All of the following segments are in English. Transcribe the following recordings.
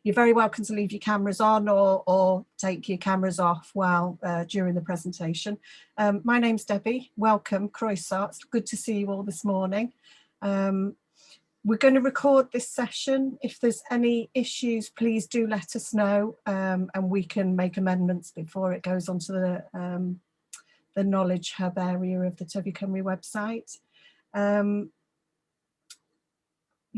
You're very welcome to leave your cameras on or take your cameras off while during the presentation. My name's Debbie. Welcome, Croissant. It's good to see you all this morning. We're going to record this session. If there's any issues, please do let us know, and we can make amendments before it goes onto the Knowledge Hub area of the Tyfu Cymru website.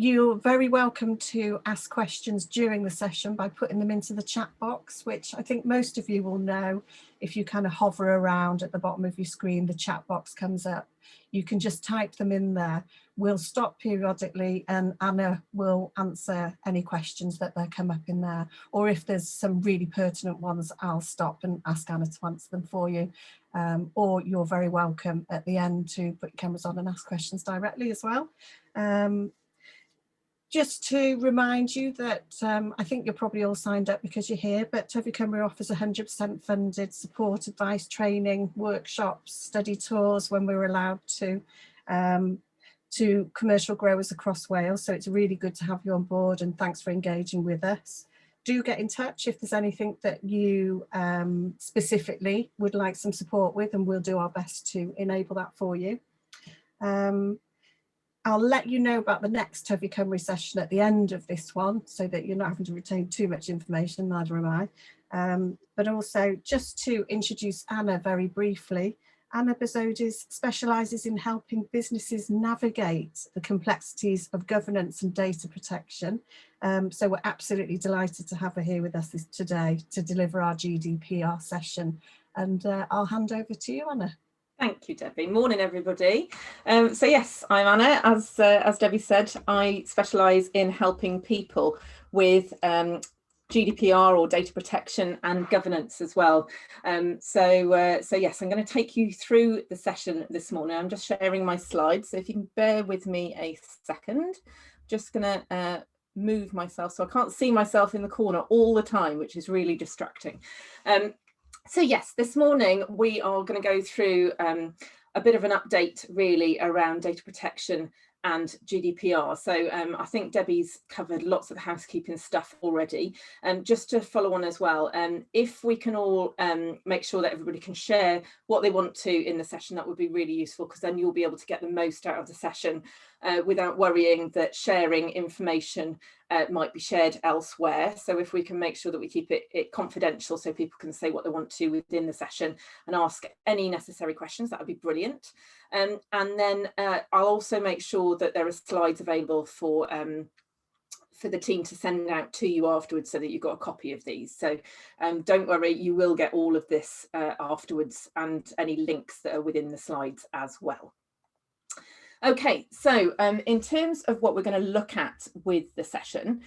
You're very welcome to ask questions during the session by putting them into the chat box, which I think most of you will know. If you kind of hover around at the bottom of your screen, the chat box comes up. You can just type them in there. We'll stop periodically and Anna will answer any questions that come up in there. Or if there's some really pertinent ones, I'll stop and ask Anna to answer them for you. Or you're very welcome at the end to put your cameras on and ask questions directly as well. Just to remind you that I think you're probably all signed up because you're here, but Tyfu Cymru offers 100% funded support, advice, training, workshops, study tours when we're allowed to commercial growers across Wales. So it's really good to have you on board, and thanks for engaging with us. Do get in touch if there's anything that you specifically would like some support with, and we'll do our best to enable that for you. I'll let you know about the next Tyfu Cymru session at the end of this one, so that you're not having to retain too much information, neither am I. But also, just to introduce Anna very briefly, Anna Bezodis specialises in helping businesses navigate the complexities of governance and data protection. So we're absolutely delighted to have her here with us today to deliver our GDPR session. And I'll hand over to you, Anna. Thank you, Debbie. Morning, everybody. So yes, I'm Anna. As Debbie said, I specialise in helping people with GDPR or data protection and governance as well. So yes, I'm going to take you through the session this morning. I'm just sharing my slides, so if you can bear with me a second. Just going to move myself so I can't see myself in the corner all the time, which is really distracting. So yes, this morning we are going to go through a bit of an update really around data protection and GDPR. So I think Debbie's covered lots of the housekeeping stuff already. Just to follow on as well, if we can all make sure that everybody can share what they want to in the session, that would be really useful, because then you'll be able to get the most out of the session without worrying that sharing information might be shared elsewhere. So if we can make sure that we keep it confidential so people can say what they want to within the session and ask any necessary questions, that would be brilliant. And then I'll also make sure that there are slides available for the team to send out to you afterwards, so that you've got a copy of these. So don't worry, you will get all of this afterwards, and any links that are within the slides as well. Okay, so in terms of what we're going to look at with the session,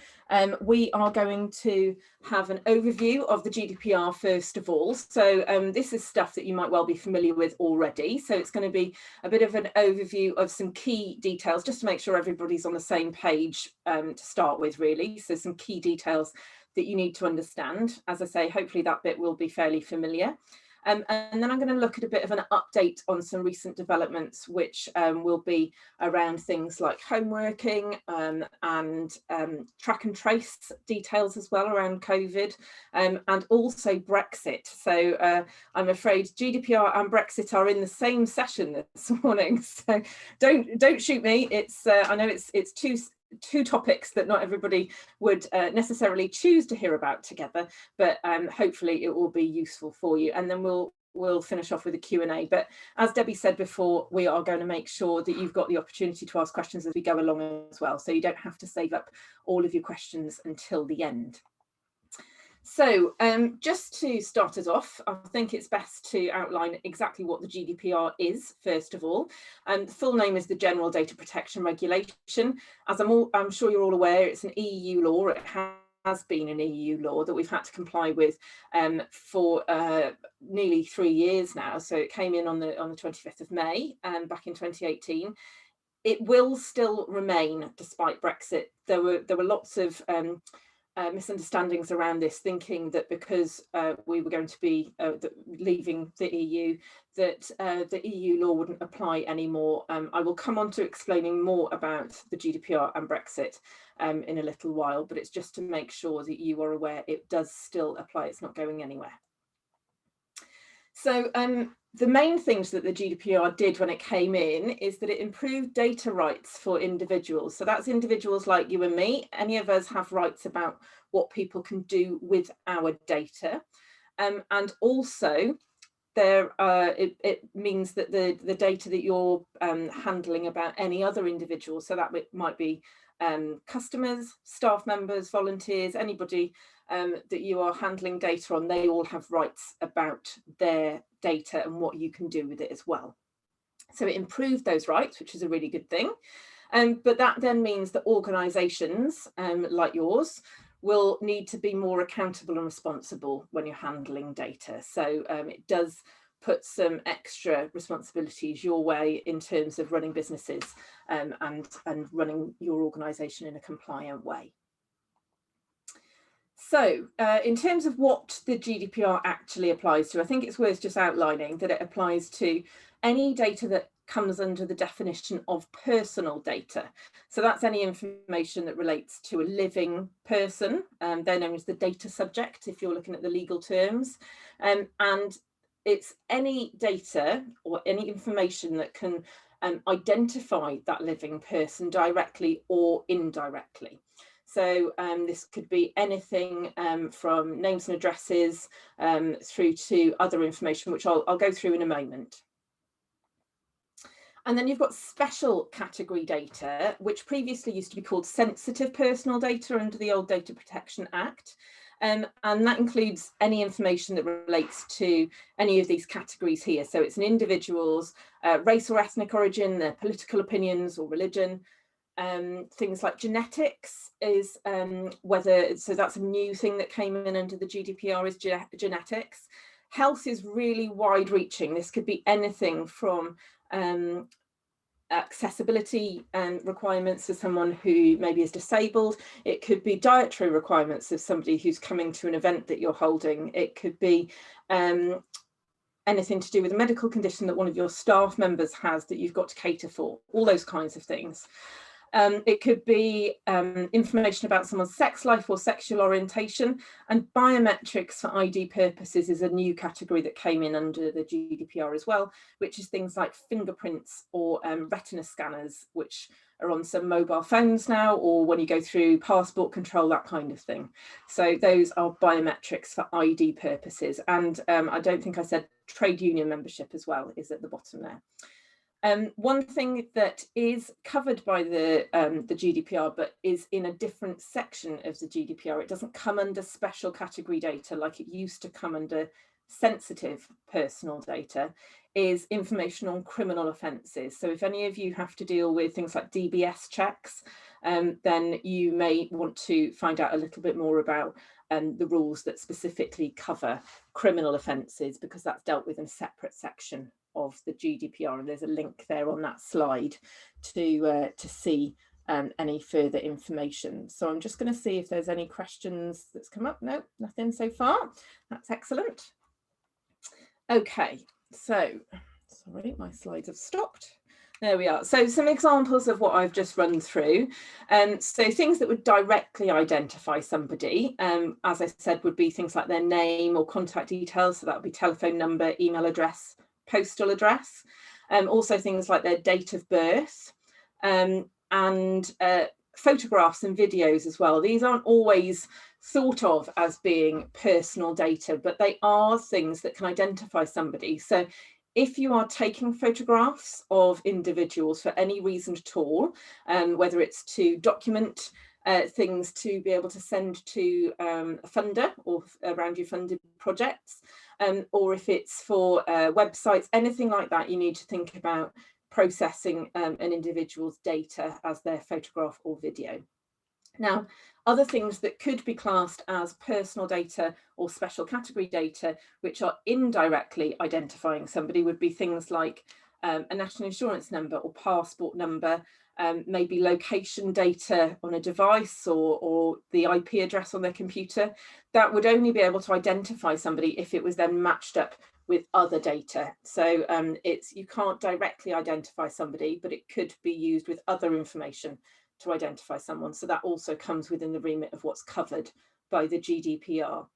we are going to have an overview of the GDPR first of all. So this is stuff that you might well be familiar with already. So it's going to be a bit of an overview of some key details, just to make sure everybody's on the same page to start with, really. So some key details that you need to understand. As I say, hopefully that bit will be fairly familiar. And then I'm going to look at a bit of an update on some recent developments, which will be around things like home working and track and trace details as well around COVID, and also Brexit. So I'm afraid GDPR and Brexit are in the same session this morning. So don't shoot me. It's I know it's two topics that not everybody would necessarily choose to hear about together, but hopefully it will be useful for you. And then we'll finish off with a Q&A. But as Debbie said before, we are going to make sure that you've got the opportunity to ask questions as we go along as well, so you don't have to save up all of your questions until the end. So just to start us off, I think it's best to outline exactly what the GDPR is, first of all. The full name is the General Data Protection Regulation. As I'm sure you're all aware, it's an EU law. It has been an EU law that we've had to comply with for nearly 3 years now. So it came in on the 25th of May back in 2018. It will still remain despite Brexit. There were lots of misunderstandings around this, thinking that because we were going to be leaving the EU, that the EU law wouldn't apply anymore. I will come on to explaining more about the GDPR and Brexit in a little while, but it's just to make sure that you are aware it does still apply. It's not going anywhere. So the main things that the GDPR did when it came in is that it improved data rights for individuals. So that's individuals like you and me. Any of us have rights about what people can do with our data. And also it means that the data that you're handling about any other individual, so that might be customers, staff members, volunteers, anybody that you are handling data on, they all have rights about their data and what you can do with it as well. So it improved those rights, which is a really good thing. But that then means that organisations like yours will need to be more accountable and responsible when you're handling data. So it does put some extra responsibilities your way in terms of running businesses and running your organisation in a compliant way. So in terms of what the GDPR actually applies to, I think it's worth just outlining that it applies to any data that comes under the definition of personal data. So that's any information that relates to a living person. They're known as the data subject if you're looking at the legal terms. And it's any data or any information that can identify that living person directly or indirectly. So this could be anything from names and addresses through to other information, which I'll go through in a moment. And then you've got special category data, which previously used to be called sensitive personal data under the old Data Protection Act. And that includes any information that relates to any of these categories here. So it's an individual's race or ethnic origin, their political opinions or religion. Things like genetics is so that's a new thing that came in under the GDPR is genetics. Health is really wide reaching. This could be anything from accessibility requirements for someone who maybe is disabled. It could be dietary requirements of somebody who's coming to an event that you're holding. It could be anything to do with a medical condition that one of your staff members has that you've got to cater for, all those kinds of things. It could be information about someone's sex life or sexual orientation, and biometrics for ID purposes is a new category that came in under the GDPR as well, which is things like fingerprints or retina scanners, which are on some mobile phones now, or when you go through passport control, that kind of thing. So those are biometrics for ID purposes. And I don't think I said trade union membership as well is at the bottom there. One thing that is covered by the GDPR, but is in a different section of the GDPR, it doesn't come under special category data like it used to come under sensitive personal data, is information on criminal offences. So if any of you have to deal with things like DBS checks, then you may want to find out a little bit more about the rules that specifically cover criminal offences, because that's dealt with in a separate section of the GDPR, and there's a link there on that slide to see any further information. So I'm just going to see if there's any questions that's come up. No, nothing so far. That's excellent. Okay, so sorry, my slides have stopped. There we are. So some examples of what I've just run through. So things that would directly identify somebody, as I said, would be things like their name or contact details. So that would be telephone number, email address, postal address. Also things like their date of birth, and photographs and videos as well. These aren't always thought of as being personal data, but they are things that can identify somebody. So if you are taking photographs of individuals for any reason at all, whether it's to document things to be able to send to a funder or around your funded projects, or if it's for websites, anything like that, you need to think about processing an individual's data as their photograph or video. Now, other things that could be classed as personal data or special category data, which are indirectly identifying somebody, would be things like a national insurance number or passport number, maybe location data on a device or the IP address on their computer, that would only be able to identify somebody if it was then matched up with other data. So you can't directly identify somebody, but it could be used with other information to identify someone. So that also comes within the remit of what's covered by the GDPR.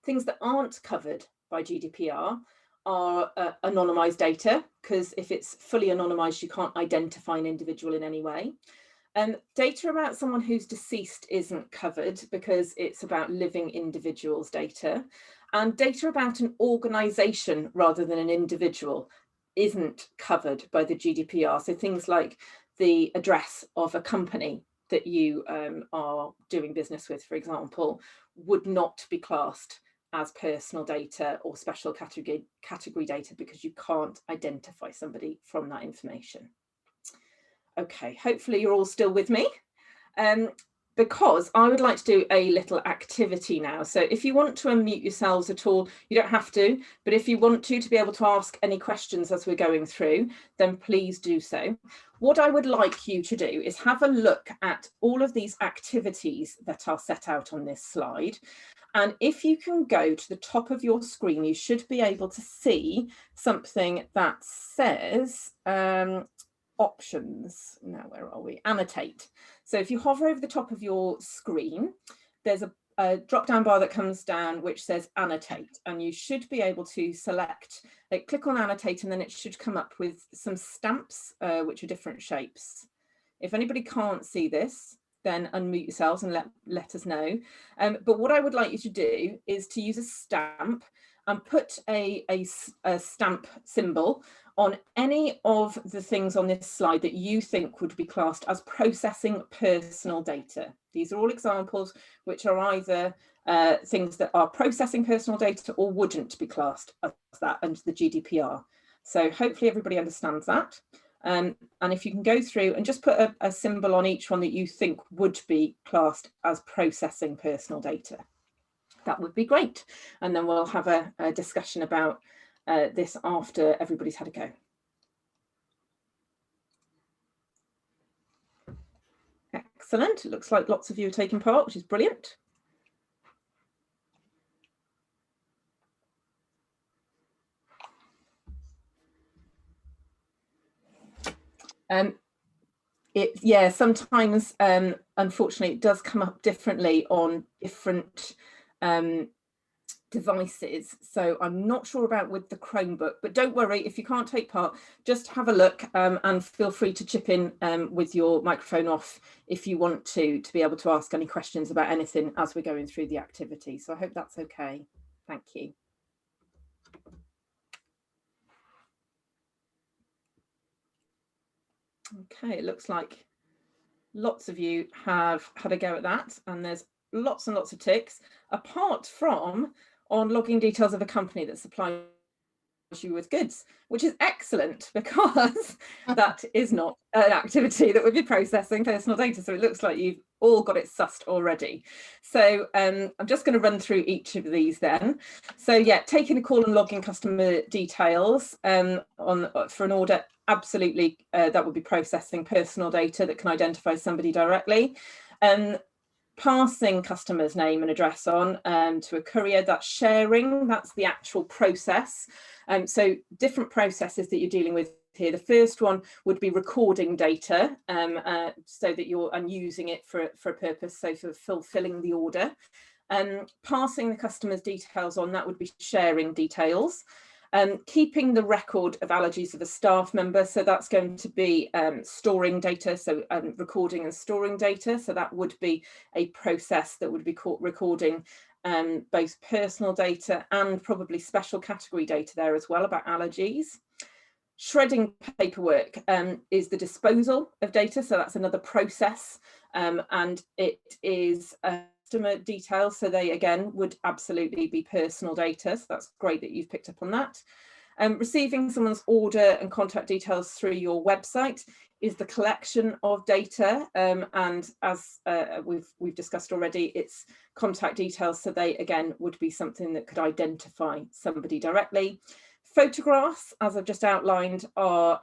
Things that aren't covered by GDPR are anonymized data, because if it's fully anonymized, you can't identify an individual in any way. Data about someone who's deceased isn't covered because it's about living individuals' data. And data about an organization rather than an individual isn't covered by the GDPR. So things like the address of a company that you are doing business with, for example, would not be classed as personal data or special category data, because you can't identify somebody from that information. Okay, hopefully you're all still with me, because I would like to do a little activity now. So if you want to unmute yourselves at all, you don't have to, but if you want to be able to ask any questions as we're going through, then please do so. What I would like you to do is have a look at all of these activities that are set out on this slide. And if you can go to the top of your screen, you should be able to see something that says options. Now, where are we? Annotate. So if you hover over the top of your screen, there's a drop-down bar that comes down which says annotate, and you should be able to select, click on annotate, and then it should come up with some stamps which are different shapes. If anybody can't see this, then unmute yourselves and let us know. But what I would like you to do is to use a stamp and put a stamp symbol on any of the things on this slide that you think would be classed as processing personal data. These are all examples which are either things that are processing personal data or wouldn't be classed as that under the GDPR. So hopefully everybody understands that. And if you can go through and just put a symbol on each one that you think would be classed as processing personal data, that would be great. And then we'll have a discussion about this after everybody's had a go. Excellent. It looks like lots of you are taking part, which is brilliant. Yeah, sometimes, unfortunately, it does come up differently on different devices. So I'm not sure about with the Chromebook, but don't worry if you can't take part, just have a look and feel free to chip in with your microphone off if you want to be able to ask any questions about anything as we're going through the activity. So I hope that's okay. Thank you. Okay, it looks like lots of you have had a go at that, and there's lots and lots of ticks, apart from on logging details of a company that supplies you with goods, which is excellent because that is not an activity that would be processing personal data. So it looks like you've all got it sussed already. So I'm just going to run through each of these then. So yeah, taking a call and logging customer details for an order, absolutely, that would be processing personal data that can identify somebody directly. Passing customer's name and address on to a courier, that's sharing, that's the actual process. So different processes that you're dealing with here. The first one would be recording data so that you're using it for a purpose, so for fulfilling the order. Passing the customer's details on, that would be sharing details. Keeping the record of allergies of a staff member, so that's going to be storing data, so recording and storing data, so that would be a process that would be recording both personal data and probably special category data there as well about allergies. Shredding paperwork is the disposal of data, so that's another process, and it is customer details, so they again would absolutely be personal data, so that's great that you've picked up on that. Receiving someone's order and contact details through your website is the collection of data, and as we've discussed already, it's contact details, so they again would be something that could identify somebody directly. Photographs, as I've just outlined, are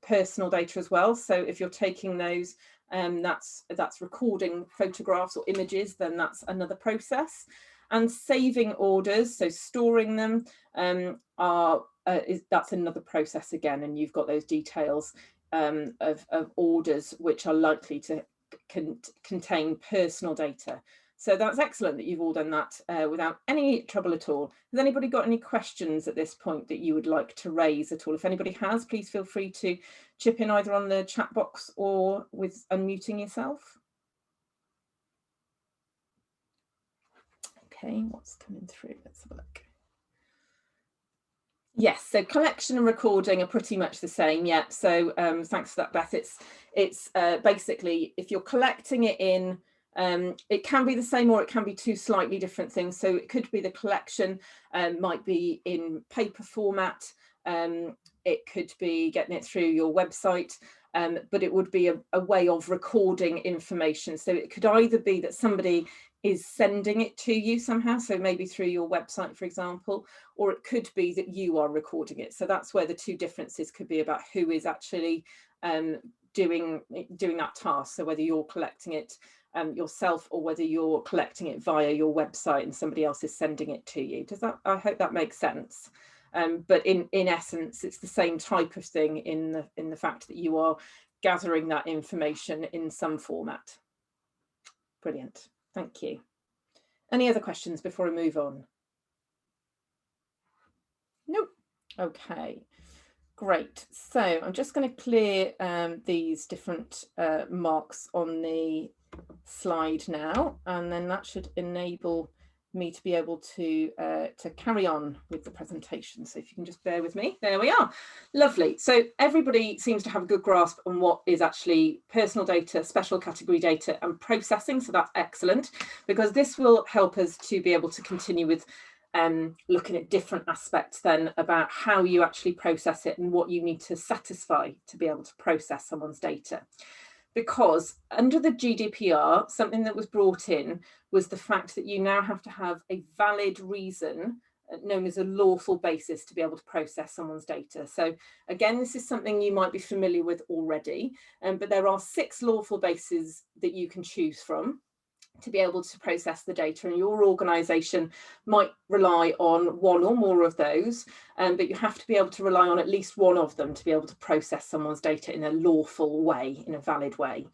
personal data as well. So if you're taking those, that's recording photographs or images, then that's another process. And saving orders, so storing them, that's another process again, and you've got those details of orders which are likely to contain personal data. So that's excellent that you've all done that without any trouble at all. Has anybody got any questions at this point that you would like to raise at all? If anybody has, please feel free to chip in either on the chat box or with unmuting yourself. Okay, what's coming through? Let's have a look. Yes, so collection and recording are pretty much the same. Yeah, so thanks for that, Beth. It's basically, if you're collecting it in, it can be the same or it can be two slightly different things. So it could be the collection might be in paper format. It could be getting it through your website, but it would be a way of recording information. So it could either be that somebody is sending it to you somehow, so maybe through your website, for example, or it could be that you are recording it. So that's where the two differences could be about who is actually doing that task. So whether you're collecting it yourself or whether you're collecting it via your website and somebody else is sending it to you. Does that? I hope that makes sense. But in essence, it's the same type of thing in the fact that you are gathering that information in some format. Brilliant. Thank you. Any other questions before I move on? Nope. Okay, great. So I'm just going to clear these different marks on the slide now, and then that should enable me to be able to carry on with the presentation. So if you can just bear with me, there we are. Lovely. So everybody seems to have a good grasp on what is actually personal data, special category data and processing. So that's excellent, because this will help us to be able to continue with looking at different aspects then about how you actually process it and what you need to satisfy to be able to process someone's data. Because under the GDPR, something that was brought in was the fact that you now have to have a valid reason, known as a lawful basis, to be able to process someone's data. So again, this is something you might be familiar with already, but there are 6 lawful bases that you can choose from to be able to process the data, and your organisation might rely on one or more of those, but you have to be able to rely on at least one of them to be able to process someone's data in a lawful way, in a valid way.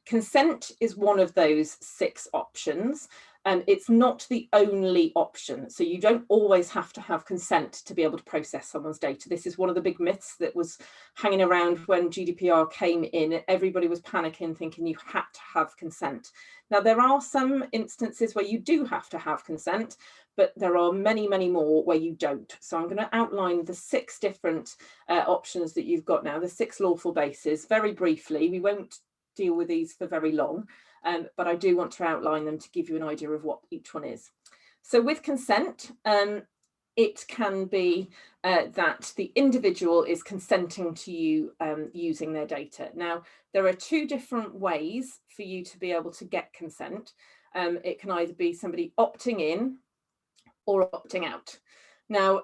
Consent is one of those 6 options, and it's not the only option. So you don't always have to have consent to be able to process someone's data. This is one of the big myths that was hanging around when GDPR came in. Everybody was panicking, thinking you had to have consent. Now, there are some instances where you do have to have consent, but there are many, many more where you don't. So I'm going to outline the 6 different options that you've got now, the 6 lawful bases, very briefly. We won't deal with these for very long, but I do want to outline them to give you an idea of what each one is. So with consent, it can be that the individual is consenting to you using their data. Now, there are 2 different ways for you to be able to get consent. It can either be somebody opting in or opting out. Now,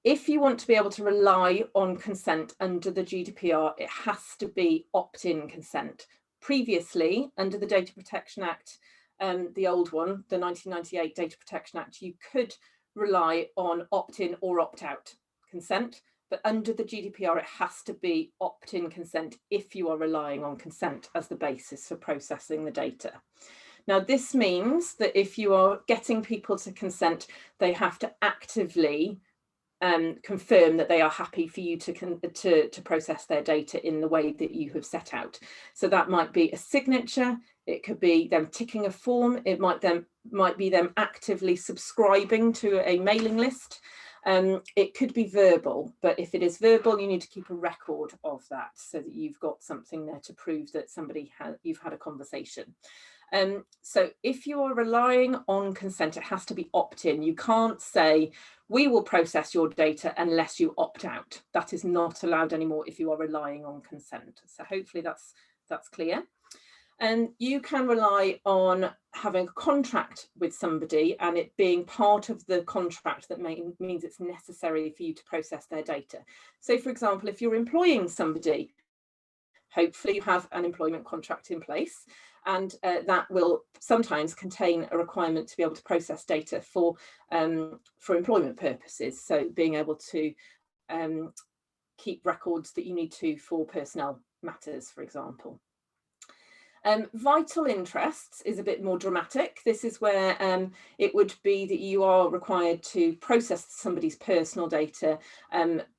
if you want to be able to rely on consent under the GDPR, it has to be opt-in consent. Previously, under the Data Protection Act, the old one, the 1998 Data Protection Act, you could rely on opt-in or opt-out consent, but under the GDPR, it has to be opt-in consent if you are relying on consent as the basis for processing the data. Now, this means that if you are getting people to consent, they have to actively confirm that they are happy for you to process their data in the way that you have set out. So that might be a signature, it could be them ticking a form, it might be them actively subscribing to a mailing list. It could be verbal, but if it is verbal, you need to keep a record of that so that you've got something there to prove that you've had a conversation. So if you are relying on consent, it has to be opt-in. You can't say, we will process your data unless you opt out. That is not allowed anymore if you are relying on consent. So hopefully that's clear. And you can rely on having a contract with somebody and it being part of the contract that means it's necessary for you to process their data. So for example, if you're employing somebody, hopefully you have an employment contract in place, and that will sometimes contain a requirement to be able to process data for employment purposes. So being able to keep records that you need to for personnel matters, for example. Vital interests is a bit more dramatic. This is where it would be that you are required to process somebody's personal data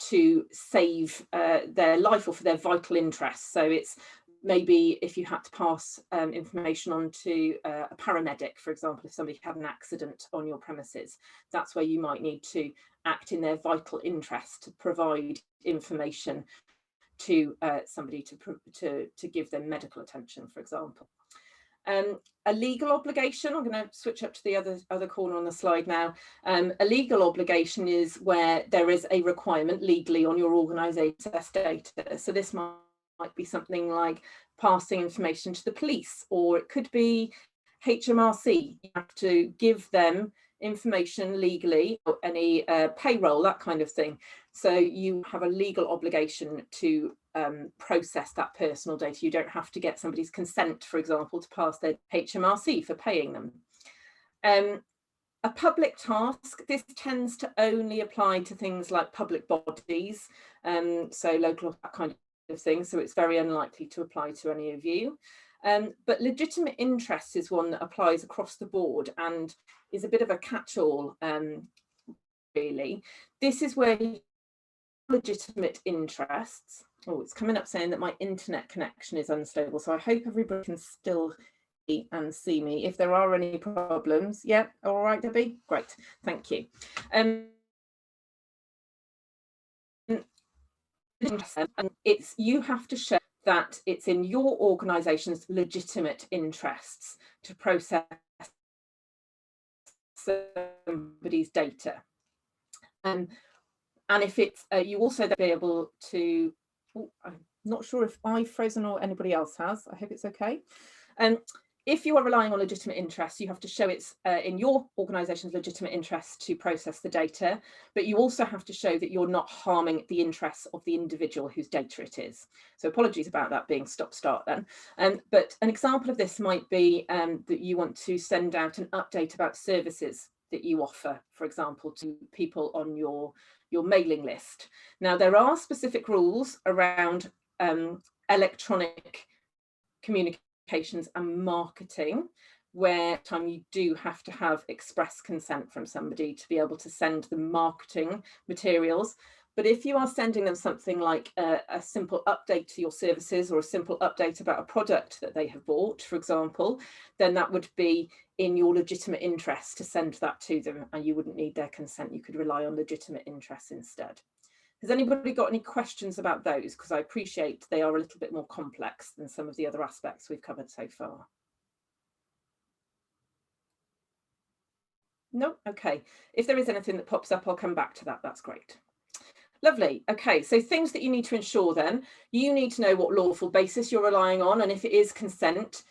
to save their life or for their vital interests. So it's maybe if you had to pass information on to a paramedic, for example, if somebody had an accident on your premises, that's where you might need to act in their vital interest to provide information to somebody to give them medical attention, for example. A legal obligation, I'm going to switch up to the other corner on the slide now. A legal obligation is where there is a requirement legally on your organisation to access data. So this might be something like passing information to the police, or it could be HMRC. You have to give them information legally, or any payroll, that kind of thing. So you have a legal obligation to process that personal data. You don't have to get somebody's consent, for example, to pass their HMRC for paying them. A public task, this tends to only apply to things like public bodies, so local, that kind of thing. So it's very unlikely to apply to any of you. But legitimate interest is one that applies across the board and is a bit of a catch-all, really. This is where legitimate interests. Oh, it's coming up saying that my internet connection is unstable, so I hope everybody can still hear and see me. If there are any problems, yeah, all right, Debbie, great, thank you. It's, you have to show that it's in your organisation's legitimate interests to process somebody's data. And if it's, you also be able to, I'm not sure if I've frozen or anybody else has, I hope it's okay. If you are relying on legitimate interests, you have to show it's in your organisation's legitimate interest to process the data, but you also have to show that you're not harming the interests of the individual whose data it is. So apologies about that being stop-start then. But an example of this might be that you want to send out an update about services that you offer, for example, to people on your mailing list. Now, there are specific rules around electronic communications and marketing, where you do have to have express consent from somebody to be able to send the marketing materials. But if you are sending them something like a simple update to your services or a simple update about a product that they have bought, for example, then that would be in your legitimate interest to send that to them, and you wouldn't need their consent. You could rely on legitimate interests instead. Has anybody got any questions about those? Because I appreciate they are a little bit more complex than some of the other aspects we've covered so far. No? Okay. If there is anything that pops up, I'll come back to that. That's great. Lovely. Okay, so things that you need to ensure then, you need to know what lawful basis you're relying on, and if it is consent,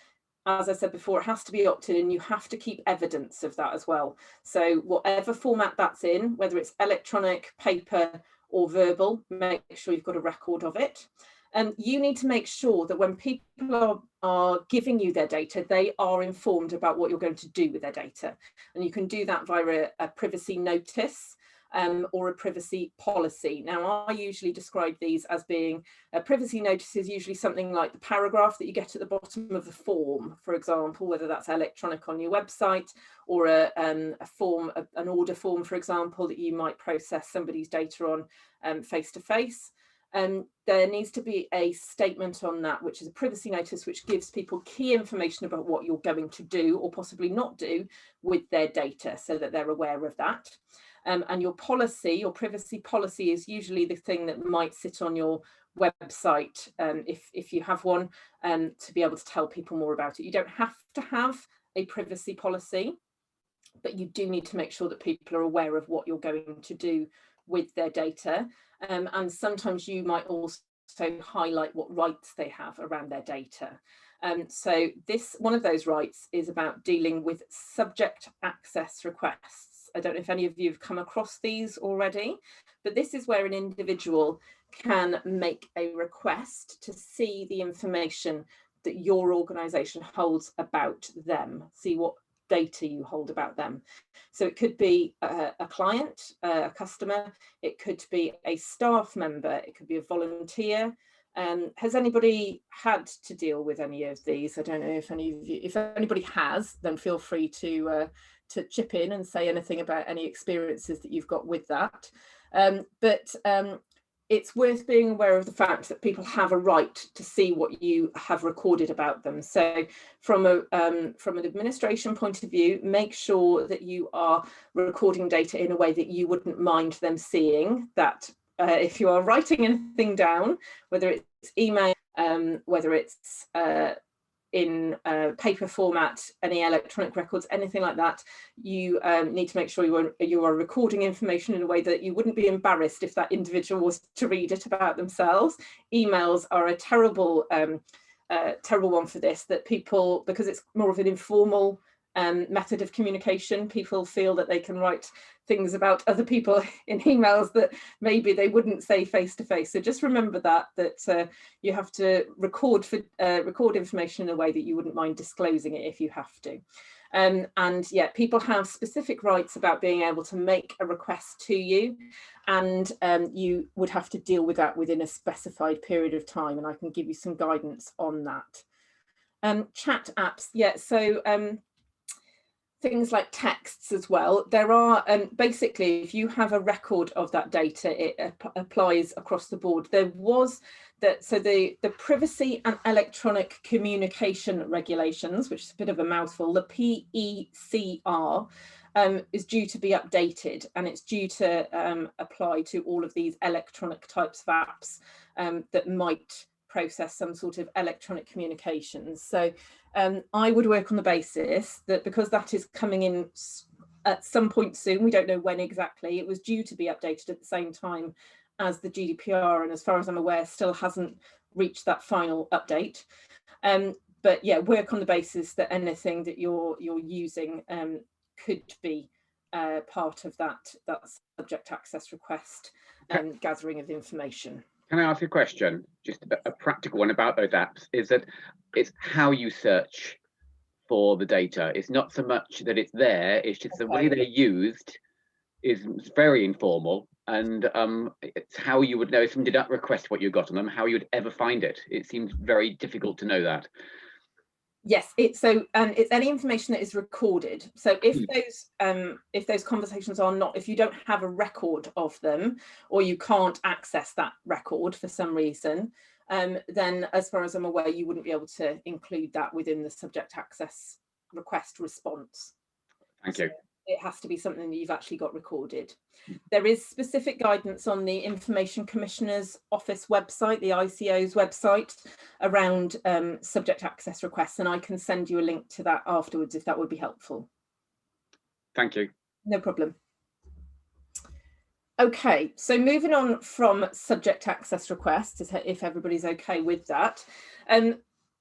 as I said before, it has to be opted in. You have to keep evidence of that as well. So whatever format that's in, whether it's electronic, paper, or verbal, make sure you've got a record of it. And you need to make sure that when people are giving you their data, they are informed about what you're going to do with their data. And you can do that via a privacy notice or a privacy policy. Now, I usually describe these as being a privacy notice is usually something like the paragraph that you get at the bottom of the form, for example, whether that's electronic on your website or a form, an order form, for example, that you might process somebody's data on face-to-face. There needs to be a statement on that, which is a privacy notice, which gives people key information about what you're going to do or possibly not do with their data, so that they're aware of that. And your policy, your privacy policy, is usually the thing that might sit on your website, if you have one, to be able to tell people more about it. You don't have to have a privacy policy, but you do need to make sure that people are aware of what you're going to do with their data. And sometimes you might also highlight what rights they have around their data. So one of those rights is about dealing with subject access requests. I don't know if any of you have come across these already, but this is where an individual can make a request to see the information that your organisation holds about them, see what data you hold about them. So it could be a client, a customer, it could be a staff member, it could be a volunteer. Has anybody had to deal with any of these? I don't know if any of you, if anybody has, then feel free to chip in and say anything about any experiences that you've got with that. But it's worth being aware of the fact that people have a right to see what you have recorded about them. So from an administration point of view, make sure that you are recording data in a way that you wouldn't mind them seeing that. If you are writing anything down, whether it's email, whether it's in paper format, any electronic records, anything like that, you need to make sure you are recording information in a way that you wouldn't be embarrassed if that individual was to read it about themselves. Emails are a terrible one for this, that people, because it's more of an informal method of communication, people feel that they can write things about other people in emails that maybe they wouldn't say face to face. So just remember that you have to record information in a way that you wouldn't mind disclosing it if you have to. And yeah, people have specific rights about being able to make a request to you, and you would have to deal with that within a specified period of time, and I can give you some guidance on that. Chat apps, yeah, so things like texts as well. There are, basically, if you have a record of that data, it applies across the board. There was that, so the Privacy and Electronic Communication Regulations, which is a bit of a mouthful, the PECR, is due to be updated, and it's due to apply to all of these electronic types of apps that might process some sort of electronic communications. So I would work on the basis that because that is coming in at some point soon, we don't know when exactly, it was due to be updated at the same time as the GDPR, and as far as I'm aware, still hasn't reached that final update. But yeah, work on the basis that anything that you're using could be part of that subject access request gathering of information. Can I ask a question, just a practical one about those apps? Is that it's how you search for the data. It's not so much that it's there, it's just the way they're used is very informal, and it's how you would know if someone did not request what you got on them, how you would ever find it. It seems very difficult to know that. Yes, it's any information that is recorded. So if those conversations are not, if you don't have a record of them, or you can't access that record for some reason, then as far as I'm aware, you wouldn't be able to include that within the subject access request response. Thank you. It has to be something that you've actually got recorded. There is specific guidance on the Information Commissioner's Office website, the ICO's website, around subject access requests, and I can send you a link to that afterwards if that would be helpful. Thank you. No problem. Okay, so moving on from subject access requests, if everybody's okay with that.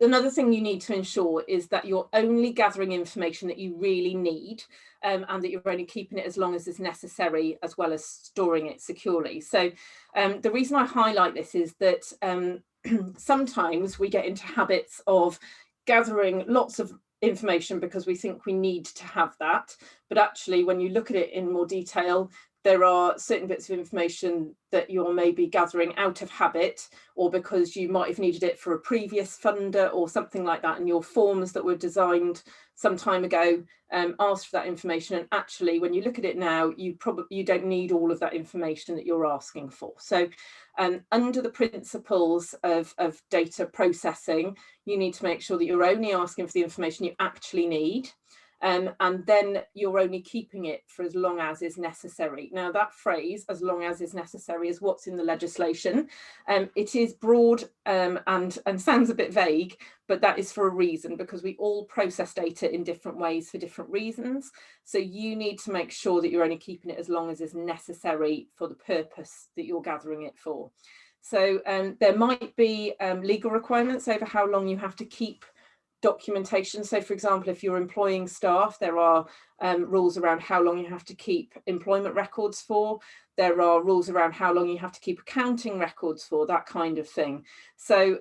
Another thing you need to ensure is that you're only gathering information that you really need, and that you're only keeping it as long as is necessary, as well as storing it securely. So the reason I highlight this is that sometimes we get into habits of gathering lots of information because we think we need to have that. But actually, when you look at it in more detail, there are certain bits of information that you're maybe gathering out of habit, or because you might have needed it for a previous funder or something like that, and your forms that were designed some time ago asked for that information, and actually when you look at it now, you don't need all of that information that you're asking for. So under the principles of data processing, you need to make sure that you're only asking for the information you actually need. And then you're only keeping it for as long as is necessary. Now that phrase, as long as is necessary, is what's in the legislation. It is broad and sounds a bit vague, but that is for a reason, because we all process data in different ways for different reasons. So you need to make sure that you're only keeping it as long as is necessary for the purpose that you're gathering it for. So there might be legal requirements over how long you have to keep documentation. So for example, if you're employing staff, there are rules around how long you have to keep employment records for. There are rules around how long you have to keep accounting records for, that kind of thing. So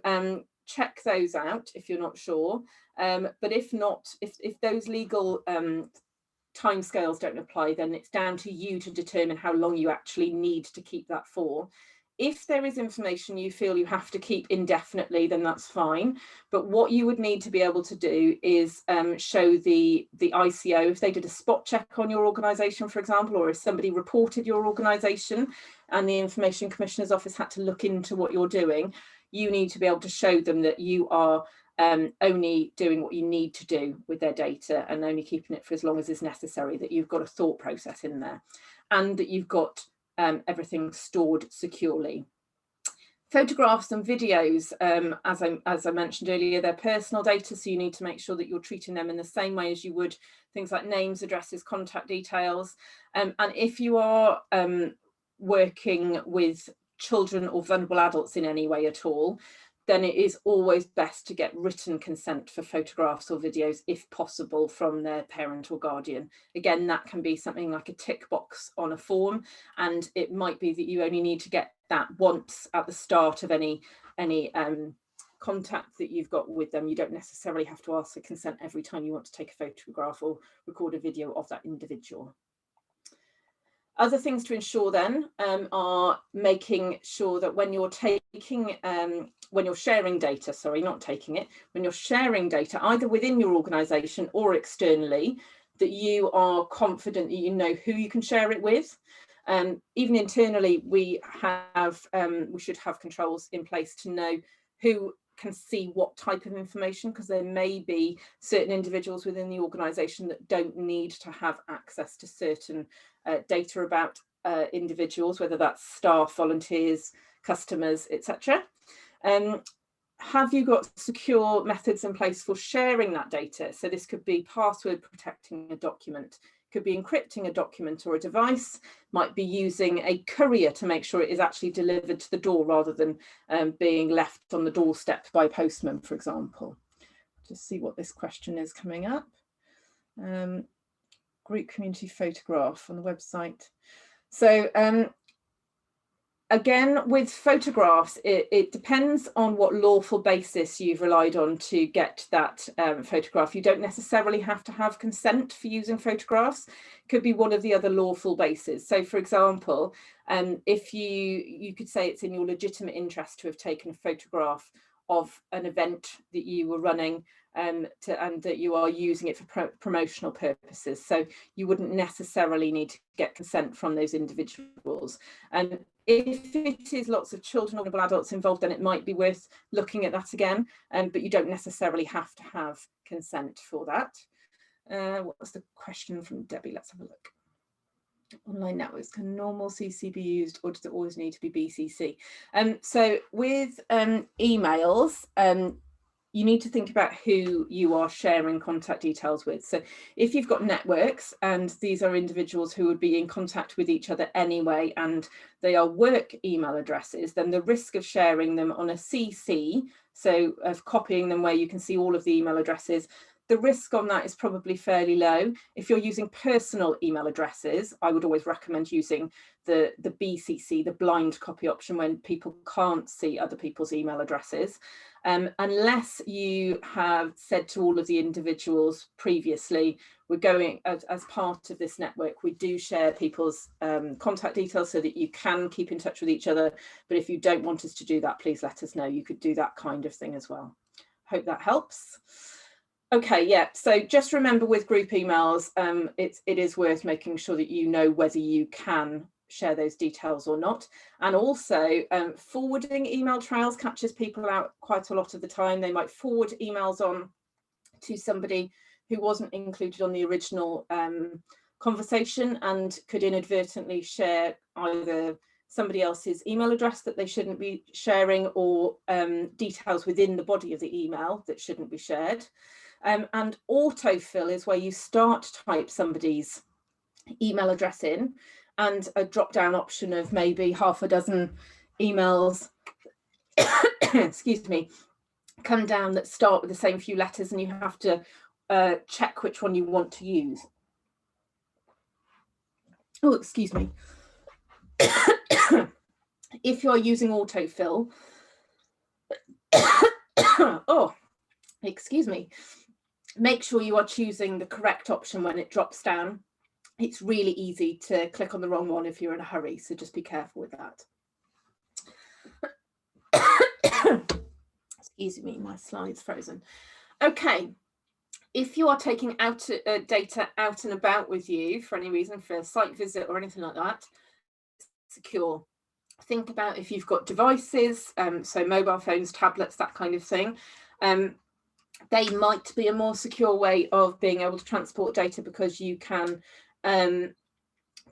check those out if you're not sure. But if not, if those legal timescales don't apply, then it's down to you to determine how long you actually need to keep that for. If there is information you feel you have to keep indefinitely, then that's fine. But what you would need to be able to do is show the ICO, if they did a spot check on your organisation, for example, or if somebody reported your organisation and the Information Commissioner's Office had to look into what you're doing, you need to be able to show them that you are only doing what you need to do with their data and only keeping it for as long as is necessary, that you've got a thought process in there, and that you've got everything stored securely. Photographs and videos, as I mentioned earlier, they're personal data, so you need to make sure that you're treating them in the same way as you would things like names, addresses, contact details. And if you are working with children or vulnerable adults in any way at all, then it is always best to get written consent for photographs or videos, if possible, from their parent or guardian. Again, that can be something like a tick box on a form, and it might be that you only need to get that once at the start of any contact that you've got with them. You don't necessarily have to ask for consent every time you want to take a photograph or record a video of that individual. Other things to ensure then are making sure that when you're sharing data, sorry, not taking it, when you're sharing data, either within your organisation or externally, that you are confident that you know who you can share it with. Even internally, we should have controls in place to know who can see what type of information, because there may be certain individuals within the organisation that don't need to have access to certain data about individuals, whether that's staff, volunteers, customers, etc. Have you got secure methods in place for sharing that data? So this could be password protecting a document, could be encrypting a document or a device, might be using a courier to make sure it is actually delivered to the door rather than being left on the doorstep by a postman, for example. Just see what this question is coming up. Group community photograph on the website. So again, with photographs, it depends on what lawful basis you've relied on to get that photograph. You don't necessarily have to have consent for using photographs. It could be one of the other lawful bases. So for example, if you could say it's in your legitimate interest to have taken a photograph of an event that you were running and that you are using it for promotional purposes. So you wouldn't necessarily need to get consent from those individuals. And if it is lots of children or vulnerable adults involved, then it might be worth looking at that again, but you don't necessarily have to have consent for that. What was the question from Debbie? Let's have a look. Online networks, can normal CC be used, or does it always need to be BCC? So with emails, you need to think about who you are sharing contact details with. So if you've got networks and these are individuals who would be in contact with each other anyway, and they are work email addresses, then the risk of sharing them on a CC, so of copying them where you can see all of the email addresses, the risk on that is probably fairly low. If you're using personal email addresses, I would always recommend using the BCC, the blind copy option, when people can't see other people's email addresses. Unless you have said to all of the individuals previously, we're going, as part of this network, we do share people's contact details so that you can keep in touch with each other. But if you don't want us to do that, please let us know. You could do that kind of thing as well. Hope that helps. Okay, yeah, so just remember with group emails, it is worth making sure that you know whether you can share those details or not. And also forwarding email trails catches people out quite a lot of the time. They might forward emails on to somebody who wasn't included on the original conversation and could inadvertently share either somebody else's email address that they shouldn't be sharing, or details within the body of the email that shouldn't be shared. And autofill is where you start to type somebody's email address in, and a drop-down option of maybe half a dozen emails excuse me, come down that start with the same few letters, and you have to check which one you want to use. Oh, excuse me. If you're using autofill, oh, excuse me, make sure you are choosing the correct option when it drops down. It's really easy to click on the wrong one if you're in a hurry, so just be careful with that. Excuse me, my slide's frozen. Okay, if you are taking out data out and about with you for any reason, for a site visit or anything like that, secure. Think about if you've got devices, so mobile phones, tablets, that kind of thing. They might be a more secure way of being able to transport data because you can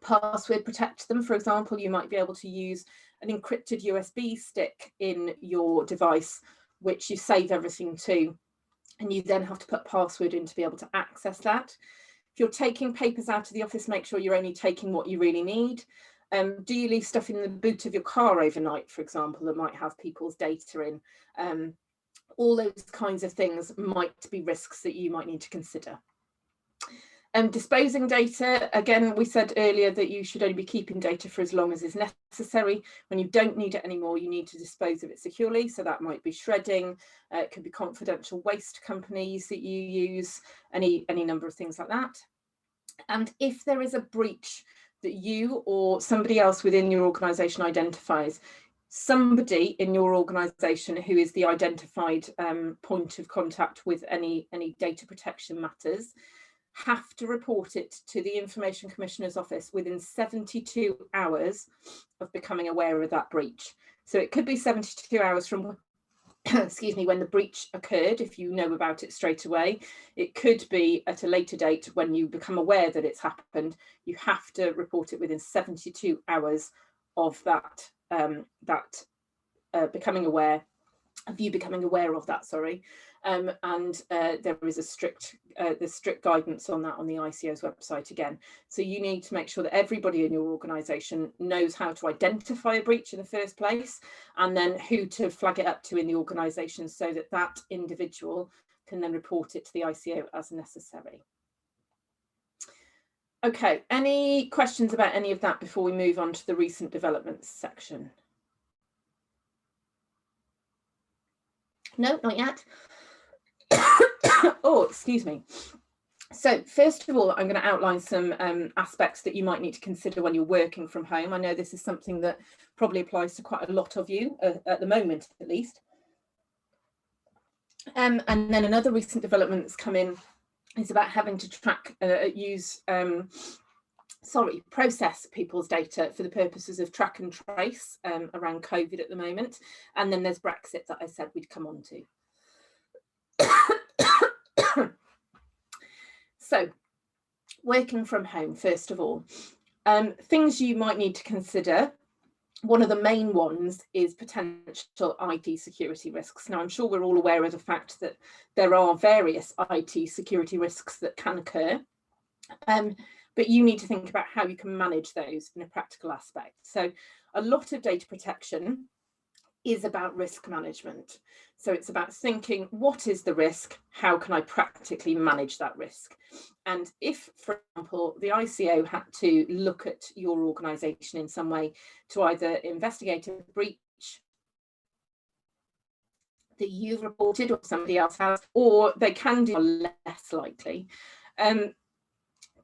password protect them. For example, you might be able to use an encrypted USB stick in your device, which you save everything to, and you then have to put password in to be able to access that. If you're taking papers out of the office, make sure you're only taking what you really need. Do you leave stuff in the boot of your car overnight, for example, that might have people's data in? All those kinds of things might be risks that you might need to consider. Disposing data, again, we said earlier that you should only be keeping data for as long as is necessary. When you don't need it anymore, you need to dispose of it securely. So that might be shredding, it could be confidential waste companies that you use, any number of things like that. And if there is a breach that you or somebody else within your organisation identifies, somebody in your organisation who is the identified point of contact with any data protection matters, have to report it to the Information Commissioner's Office within 72 hours of becoming aware of that breach. So it could be 72 hours from, excuse me, when the breach occurred, if you know about it straight away. It could be at a later date when you become aware that it's happened. You have to report it within 72 hours of that, becoming aware of you becoming aware of that, sorry. There is a strict guidance on that on the ICO's website again. So you need to make sure that everybody in your organisation knows how to identify a breach in the first place, and then who to flag it up to in the organisation so that that individual can then report it to the ICO as necessary. Okay, any questions about any of that before we move on to the recent developments section? No, not yet. Oh, excuse me. So first of all, I'm going to outline some aspects that you might need to consider when you're working from home. I know this is something that probably applies to quite a lot of you at the moment, at least. And then another recent development that's come in is about having to track, process people's data for the purposes of track and trace around COVID at the moment. And then there's Brexit that I said we'd come on to. So, working from home, first of all, things you might need to consider. One of the main ones is potential IT security risks. Now, I'm sure we're all aware of the fact that there are various IT security risks that can occur, but you need to think about how you can manage those in a practical aspect. So a lot of data protection is about risk management. So it's about thinking, what is the risk? How can I practically manage that risk? And if, for example, the ICO had to look at your organisation in some way to either investigate a breach that you've reported or somebody else has, or they can do less likely,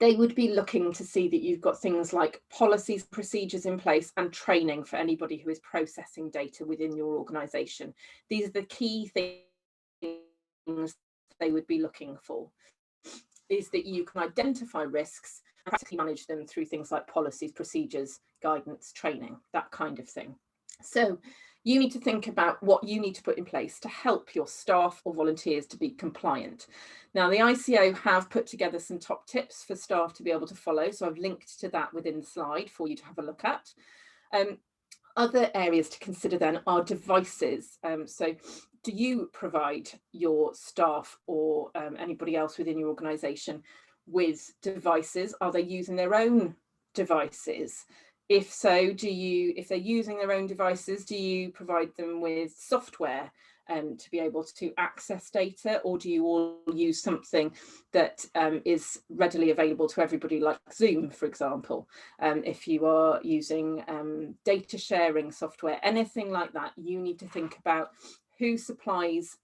they would be looking to see that you've got things like policies, procedures in place and training for anybody who is processing data within your organisation. These are the key things they would be looking for, is that you can identify risks and practically manage them through things like policies, procedures, guidance, training, that kind of thing. So you need to think about what you need to put in place to help your staff or volunteers to be compliant. Now, the ICO have put together some top tips for staff to be able to follow. So I've linked to that within the slide for you to have a look at. Other areas to consider then are devices. So do you provide your staff or anybody else within your organisation with devices? Are they using their own devices? If so, if they're using their own devices, do you provide them with software to be able to access data, or do you all use something that is readily available to everybody, like Zoom, for example? If you are using data sharing software, anything like that, you need to think about who supplies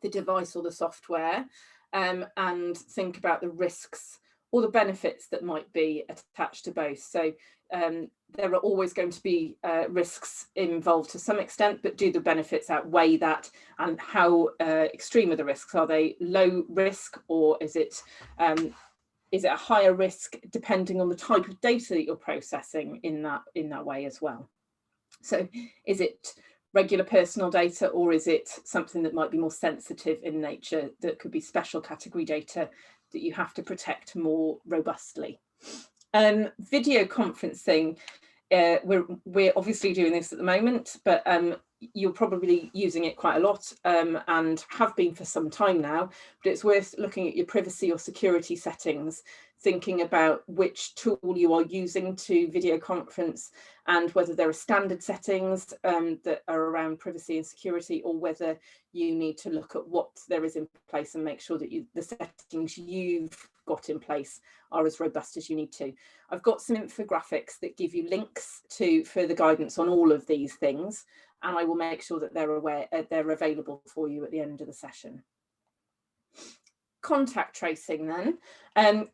the device or the software, and think about the risks or the benefits that might be attached to both. So there are always going to be risks involved to some extent, but do the benefits outweigh that? And how extreme are the risks? Are they low risk, or is it a higher risk, depending on the type of data that you're processing in that way as well? So is it regular personal data, or is it something that might be more sensitive in nature, that could be special category data that you have to protect more robustly? Video conferencing, we're obviously doing this at the moment, but you're probably using it quite a lot, and have been for some time now, but it's worth looking at your privacy or security settings, thinking about which tool you are using to video conference, and whether there are standard settings that are around privacy and security, or whether you need to look at what there is in place and make sure that the settings you've got in place are as robust as you need to. I've got some infographics that give you links to further guidance on all of these things, and I will make sure that they're available for you at the end of the session. Contact tracing then.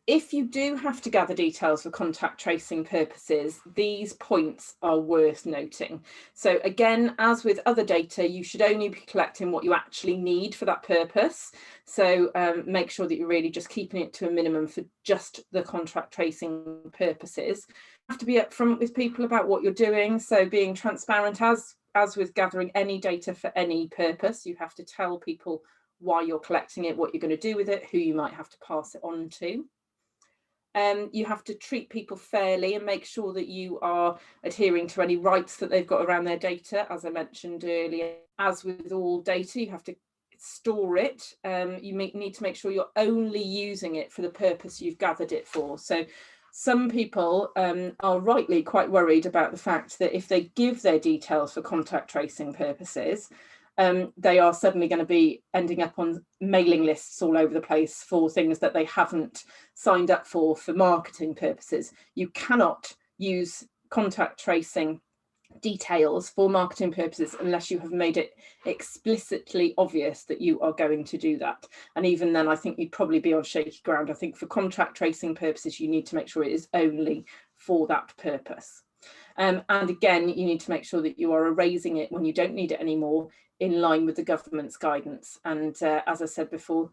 If you do have to gather details for contact tracing purposes, these points are worth noting. So again, as with other data, you should only be collecting what you actually need for that purpose. So make sure that you're really just keeping it to a minimum for just the contact tracing purposes. You have to be upfront with people about what you're doing. So being transparent, as with gathering any data for any purpose, you have to tell people why you're collecting it, what you're going to do with it, who you might have to pass it on to. You have to treat people fairly and make sure that you are adhering to any rights that they've got around their data. As I mentioned earlier, as with all data, you have to store it. You need to make sure you're only using it for the purpose you've gathered it for. So some people are rightly quite worried about the fact that if they give their details for contact tracing purposes, they are suddenly going to be ending up on mailing lists all over the place for things that they haven't signed up for marketing purposes. You cannot use contact tracing details for marketing purposes unless you have made it explicitly obvious that you are going to do that. And even then, I think you'd probably be on shaky ground. I think for contact tracing purposes, you need to make sure it is only for that purpose. And again, you need to make sure that you are erasing it when you don't need it anymore, in line with the government's guidance. And as I said before,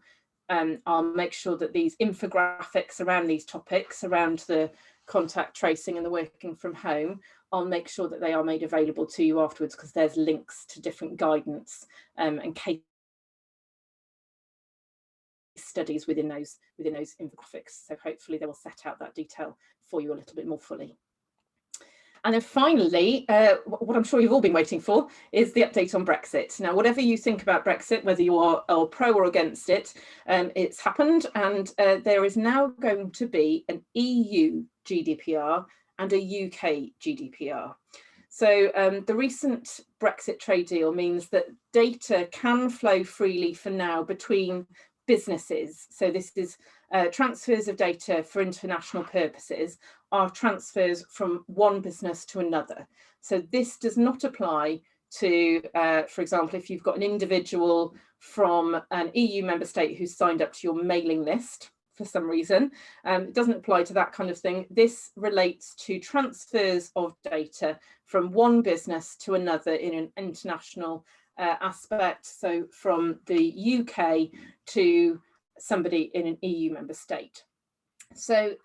I'll make sure that these infographics around these topics, around the contact tracing and the working from home, I'll make sure that they are made available to you afterwards, because there's links to different guidance and case studies within those infographics. So hopefully they will set out that detail for you a little bit more fully. And then finally, what I'm sure you've all been waiting for is the update on Brexit. Now, whatever you think about Brexit, whether you are pro or against it, it's happened, and there is now going to be an EU GDPR and a UK GDPR. So the recent Brexit trade deal means that data can flow freely for now between businesses. So this is transfers of data for international purposes are transfers from one business to another. So this does not apply to, for example, if you've got an individual from an EU member state who's signed up to your mailing list for some reason. It doesn't apply to that kind of thing. This relates to transfers of data from one business to another in an international aspect. So from the UK to somebody in an EU member state. So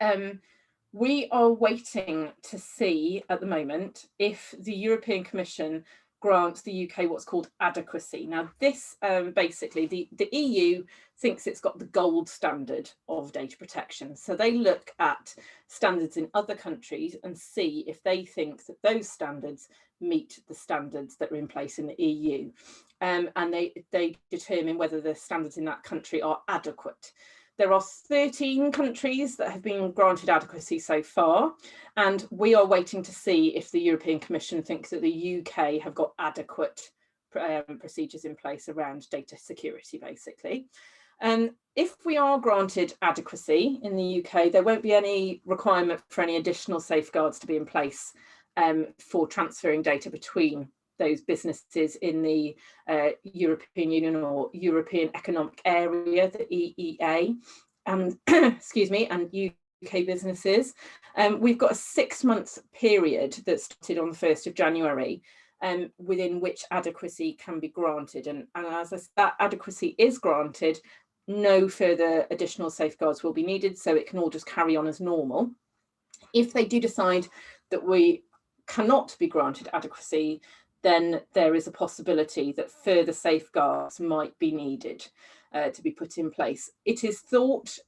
we are waiting to see at the moment if the European Commission grants the UK what's called adequacy. Now this basically, the EU thinks it's got the gold standard of data protection. So they look at standards in other countries and see if they think that those standards meet the standards that are in place in the EU. And they determine whether the standards in that country are adequate. There are 13 countries that have been granted adequacy so far, and we are waiting to see if the European Commission thinks that the UK have got adequate procedures in place around data security, basically. If we are granted adequacy in the UK, there won't be any requirement for any additional safeguards to be in place for transferring data between those businesses in the European Union or European Economic Area, the EEA, and excuse me, and UK businesses. We've got a 6-month period that started on the 1st of January within which adequacy can be granted. And as that adequacy is granted, no further additional safeguards will be needed, so it can all just carry on as normal. If they do decide that we cannot be granted adequacy, then there is a possibility that further safeguards might be needed to be put in place. It is thought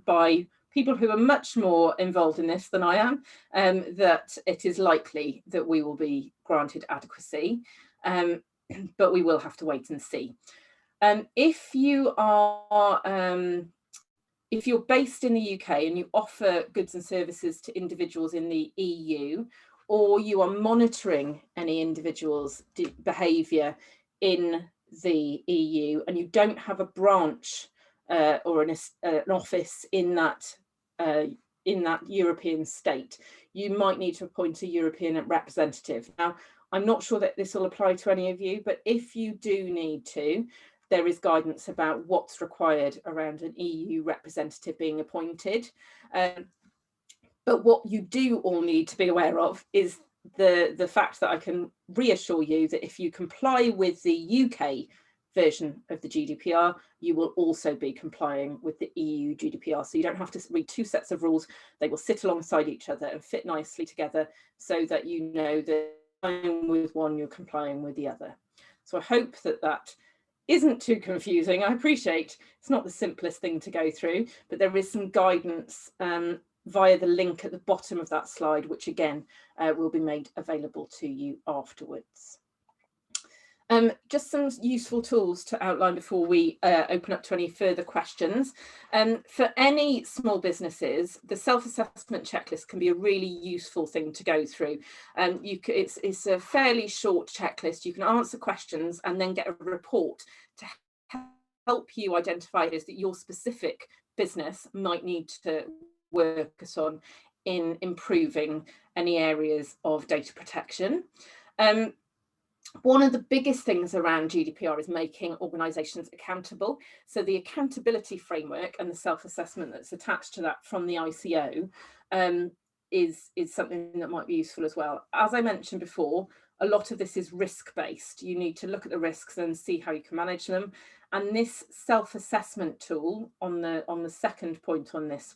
by people who are much more involved in this than I am, that it is likely that we will be granted adequacy, but we will have to wait and see. If you're based in the UK and you offer goods and services to individuals in the EU, or you are monitoring any individual's behaviour in the EU and you don't have a branch or an office in that European state, you might need to appoint a European representative. Now, I'm not sure that this will apply to any of you, but if you do need to, there is guidance about what's required around an EU representative being appointed. But what you do all need to be aware of is the fact that I can reassure you that if you comply with the UK version of the GDPR, you will also be complying with the EU GDPR. So you don't have to read 2 sets of rules. They will sit alongside each other and fit nicely together so that you know that complying with one, you're complying with the other. So I hope that that isn't too confusing. I appreciate it's not the simplest thing to go through, but there is some guidance via the link at the bottom of that slide, which again will be made available to you afterwards. Just some useful tools to outline before we open up to any further questions. For any small businesses, the self-assessment checklist can be a really useful thing to go through. It's a fairly short checklist. You can answer questions and then get a report to help you identify areas that your specific business might need to work on in improving any areas of data protection. One of the biggest things around GDPR is making organisations accountable. So the accountability framework and the self-assessment that's attached to that from the ICO is something that might be useful as well. As I mentioned before, a lot of this is risk-based. You need to look at the risks and see how you can manage them. And this self-assessment tool on the second point on this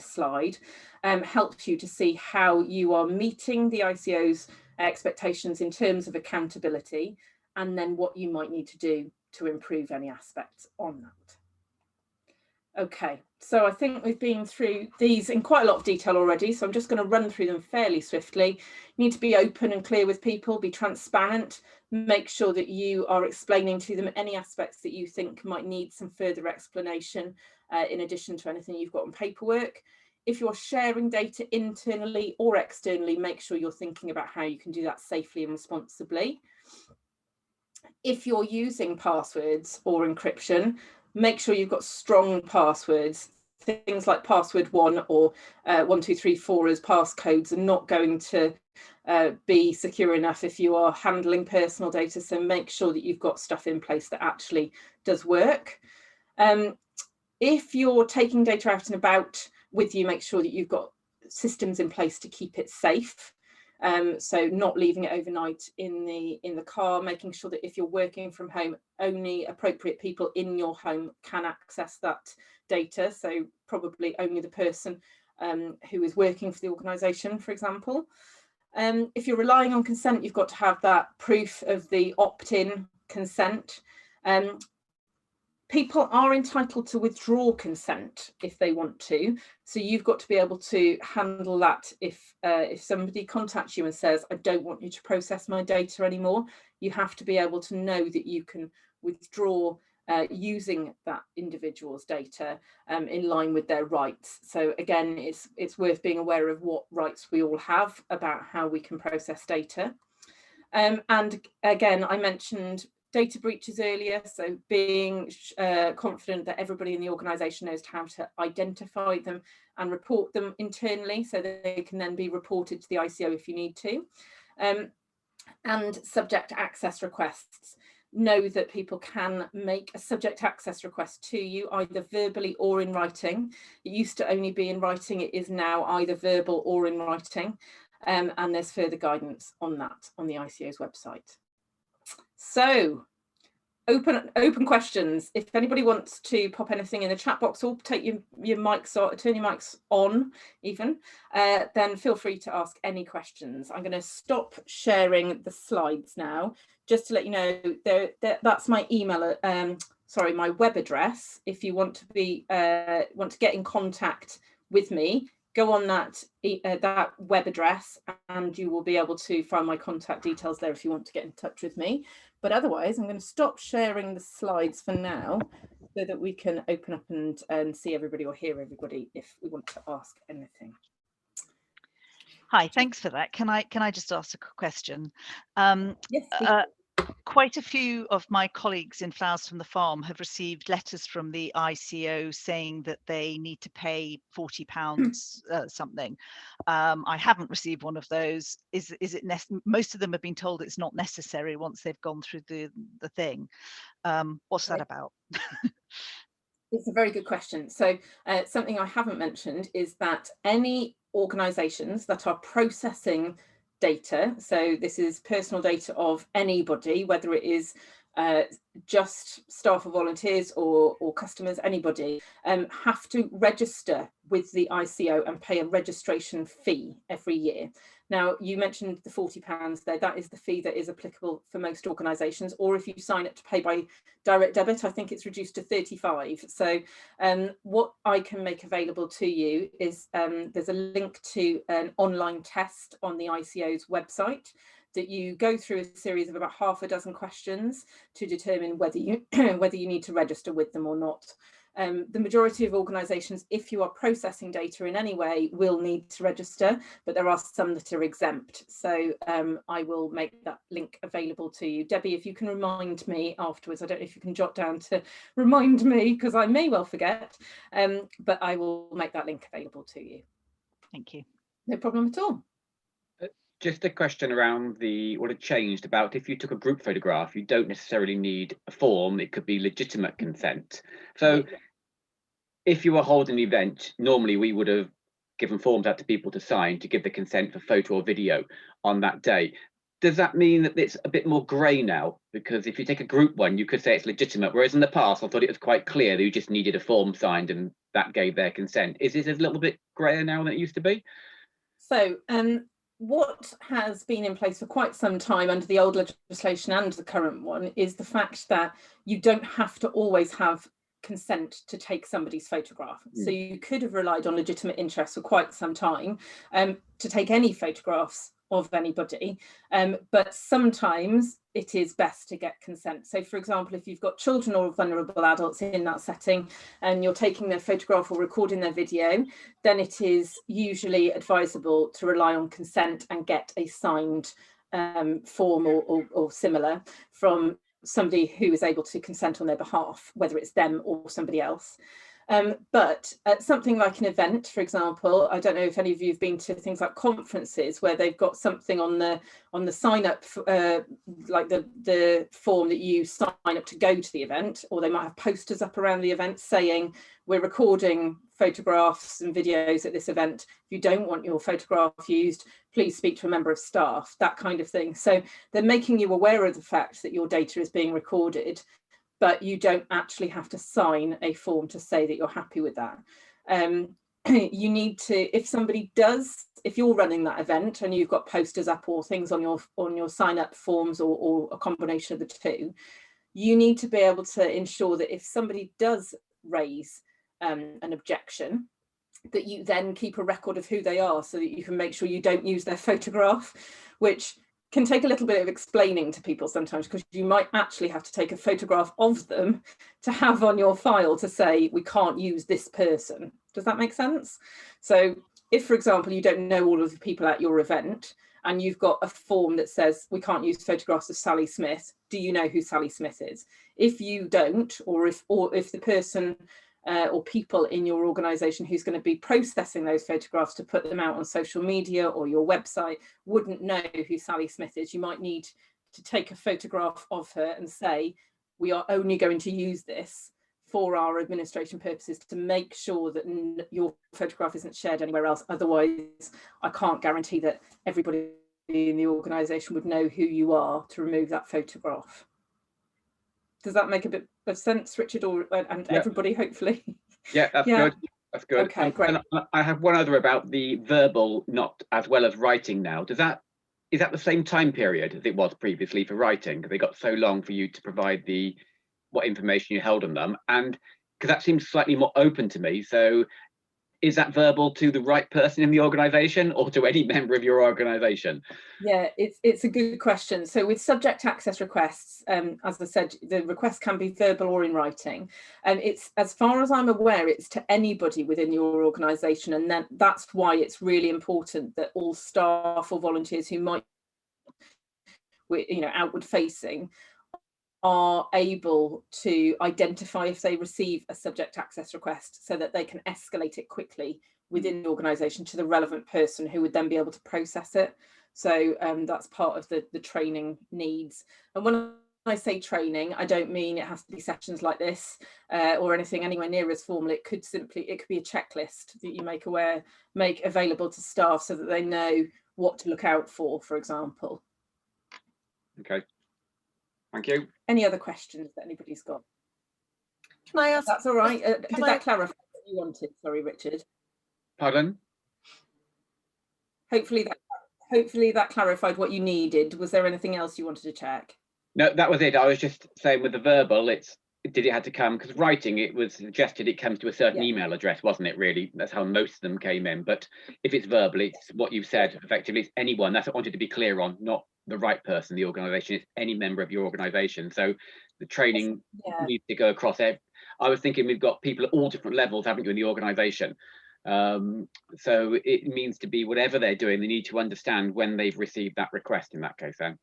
slide helps you to see how you are meeting the ICO's expectations in terms of accountability, and then what you might need to do to improve any aspects on that. Okay, so I think we've been through these in quite a lot of detail already, so I'm just going to run through them fairly swiftly. You need to be open and clear with people, be transparent, make sure that you are explaining to them any aspects that you think might need some further explanation in addition to anything you've got on paperwork. If you're sharing data internally or externally, make sure you're thinking about how you can do that safely and responsibly. If you're using passwords or encryption, make sure you've got strong passwords. Things like password 1 or 1234 as passcodes are not going to be secure enough if you are handling personal data. So make sure that you've got stuff in place that actually does work. If you're taking data out and about with you, make sure that you've got systems in place to keep it safe. So not leaving it overnight in the car, making sure that if you're working from home, only appropriate people in your home can access that data. So probably only the person who is working for the organisation, for example. If you're relying on consent, you've got to have that proof of the opt-in consent. People are entitled to withdraw consent if they want to. So you've got to be able to handle that. If somebody contacts you and says, I don't want you to process my data anymore, you have to be able to know that you can withdraw using that individual's data in line with their rights. So again, it's worth being aware of what rights we all have about how we can process data. And again, I mentioned data breaches earlier, so being confident that everybody in the organisation knows how to identify them and report them internally, so that they can then be reported to the ICO if you need to. And subject access requests. Know that people can make a subject access request to you either verbally or in writing. It used to only be in writing, it is now either verbal or in writing, and there's further guidance on that on the ICO's website. So open questions. If anybody wants to pop anything in the chat box or take your mics or turn your mics on even, then feel free to ask any questions. I'm going to stop sharing the slides now, just to let you know that's my email, sorry, my web address. If you want to get in contact with me, go on that web address and you will be able to find my contact details there if you want to get in touch with me. But otherwise, I'm going to stop sharing the slides for now so that we can open up and see everybody or hear everybody if we want to ask anything. Hi, thanks for that. Can I just ask a question? Yes. Quite a few of my colleagues in Flowers from the Farm have received letters from the ICO saying that they need to pay £40 something. I haven't received one of those. Is it most of them have been told it's not necessary once they've gone through the thing. What's that about? It's a very good question. So something I haven't mentioned is that any organisations that are processing data, so this is personal data of anybody, whether it is just staff or volunteers or customers, anybody, have to register with the ICO and pay a registration fee every year. Now, you mentioned the £40 there. That is the fee that is applicable for most organisations, or if you sign up to pay by direct debit, I think it's reduced to 35. So what I can make available to you is there's a link to an online test on the ICO's website that you go through a series of about half a dozen questions to determine whether you whether you need to register with them or not. The majority of organisations, if you are processing data in any way, will need to register, but there are some that are exempt. So I will make that link available to you. Debbie, if you can remind me afterwards, I don't know if you can jot down to remind me because I may well forget, but I will make that link available to you. Thank you. No problem at all. Just a question around what had changed about if you took a group photograph, you don't necessarily need a form, it could be legitimate consent. So if you were holding an event, normally we would have given forms out to people to sign to give the consent for photo or video on that day. Does that mean that it's a bit more grey now? Because if you take a group one, you could say it's legitimate, whereas in the past I thought it was quite clear that you just needed a form signed and that gave their consent. Is it a little bit greyer now than it used to be? So what has been in place for quite some time under the old legislation and the current one is the fact that you don't have to always have consent to take somebody's photograph. So you could have relied on legitimate interest for quite some time to take any photographs of anybody, but sometimes it is best to get consent. So for example, if you've got children or vulnerable adults in that setting and you're taking their photograph or recording their video, then it is usually advisable to rely on consent and get a signed form or similar from somebody who is able to consent on their behalf, whether it's them or somebody else. But at something like an event, for example, I don't know if any of you have been to things like conferences where they've got something on the sign up, like the form that you sign up to go to the event, or they might have posters up around the event saying we're recording photographs and videos at this event. If you don't want your photograph used, please speak to a member of staff, that kind of thing. So they're making you aware of the fact that your data is being recorded, but you don't actually have to sign a form to say that you're happy with that. You need to, if you're running that event and you've got posters up or things on your sign up forms or a combination of the two, you need to be able to ensure that if somebody does raise an objection, that you then keep a record of who they are so that you can make sure you don't use their photograph, which can take a little bit of explaining to people sometimes, because you might actually have to take a photograph of them to have on your file to say we can't use this person. Does that make sense? So if, for example, you don't know all of the people at your event and you've got a form that says we can't use photographs of Sally Smith, do you know who Sally Smith is? If you don't, or if the person or people in your organisation who's going to be processing those photographs to put them out on social media or your website wouldn't know who Sally Smith is, you might need to take a photograph of her and say, we are only going to use this for our administration purposes to make sure that your photograph isn't shared anywhere else. Otherwise, I can't guarantee that everybody in the organisation would know who you are to remove that photograph. Does that make a bit of sense, Richard, and everybody, hopefully? Yeah, that's good. That's good. Okay, great. And I have one other about the verbal, not as well as writing now. Is that the same time period as it was previously for writing? Because they got so long for you to provide what information you held on them, and because that seems slightly more open to me. So is that verbal to the right person in the organisation or to any member of your organisation? Yeah, it's a good question. So with subject access requests, as I said, the request can be verbal or in writing. And it's, as far as I'm aware, it's to anybody within your organisation. And then that's why it's really important that all staff or volunteers who might, outward facing, are able to identify if they receive a subject access request so that they can escalate it quickly within the organisation to the relevant person who would then be able to process it. So that's part of the training needs. And when I say training, I don't mean it has to be sessions like this or anything anywhere near as formal. It could be a checklist that you make available to staff so that they know what to look out for example. Okay. Thank you. Any other questions that anybody's got? Can I ask? That's all right. Did that clarify what you wanted? Sorry, Richard. Pardon? Hopefully that clarified what you needed. Was there anything else you wanted to check? No, that was it. I was just saying with the verbal, did it have to come, because writing, it was suggested it comes to a certain email address, wasn't it, really? That's how most of them came in. But if it's verbal, it's what you've said, effectively, it's anyone. That's what I wanted to be clear on, not the right person, the organisation. It's any member of your organisation. So the training needs to go across. I was thinking we've got people at all different levels, haven't you, in the organisation? So it means to be whatever they're doing, they need to understand when they've received that request in that case then.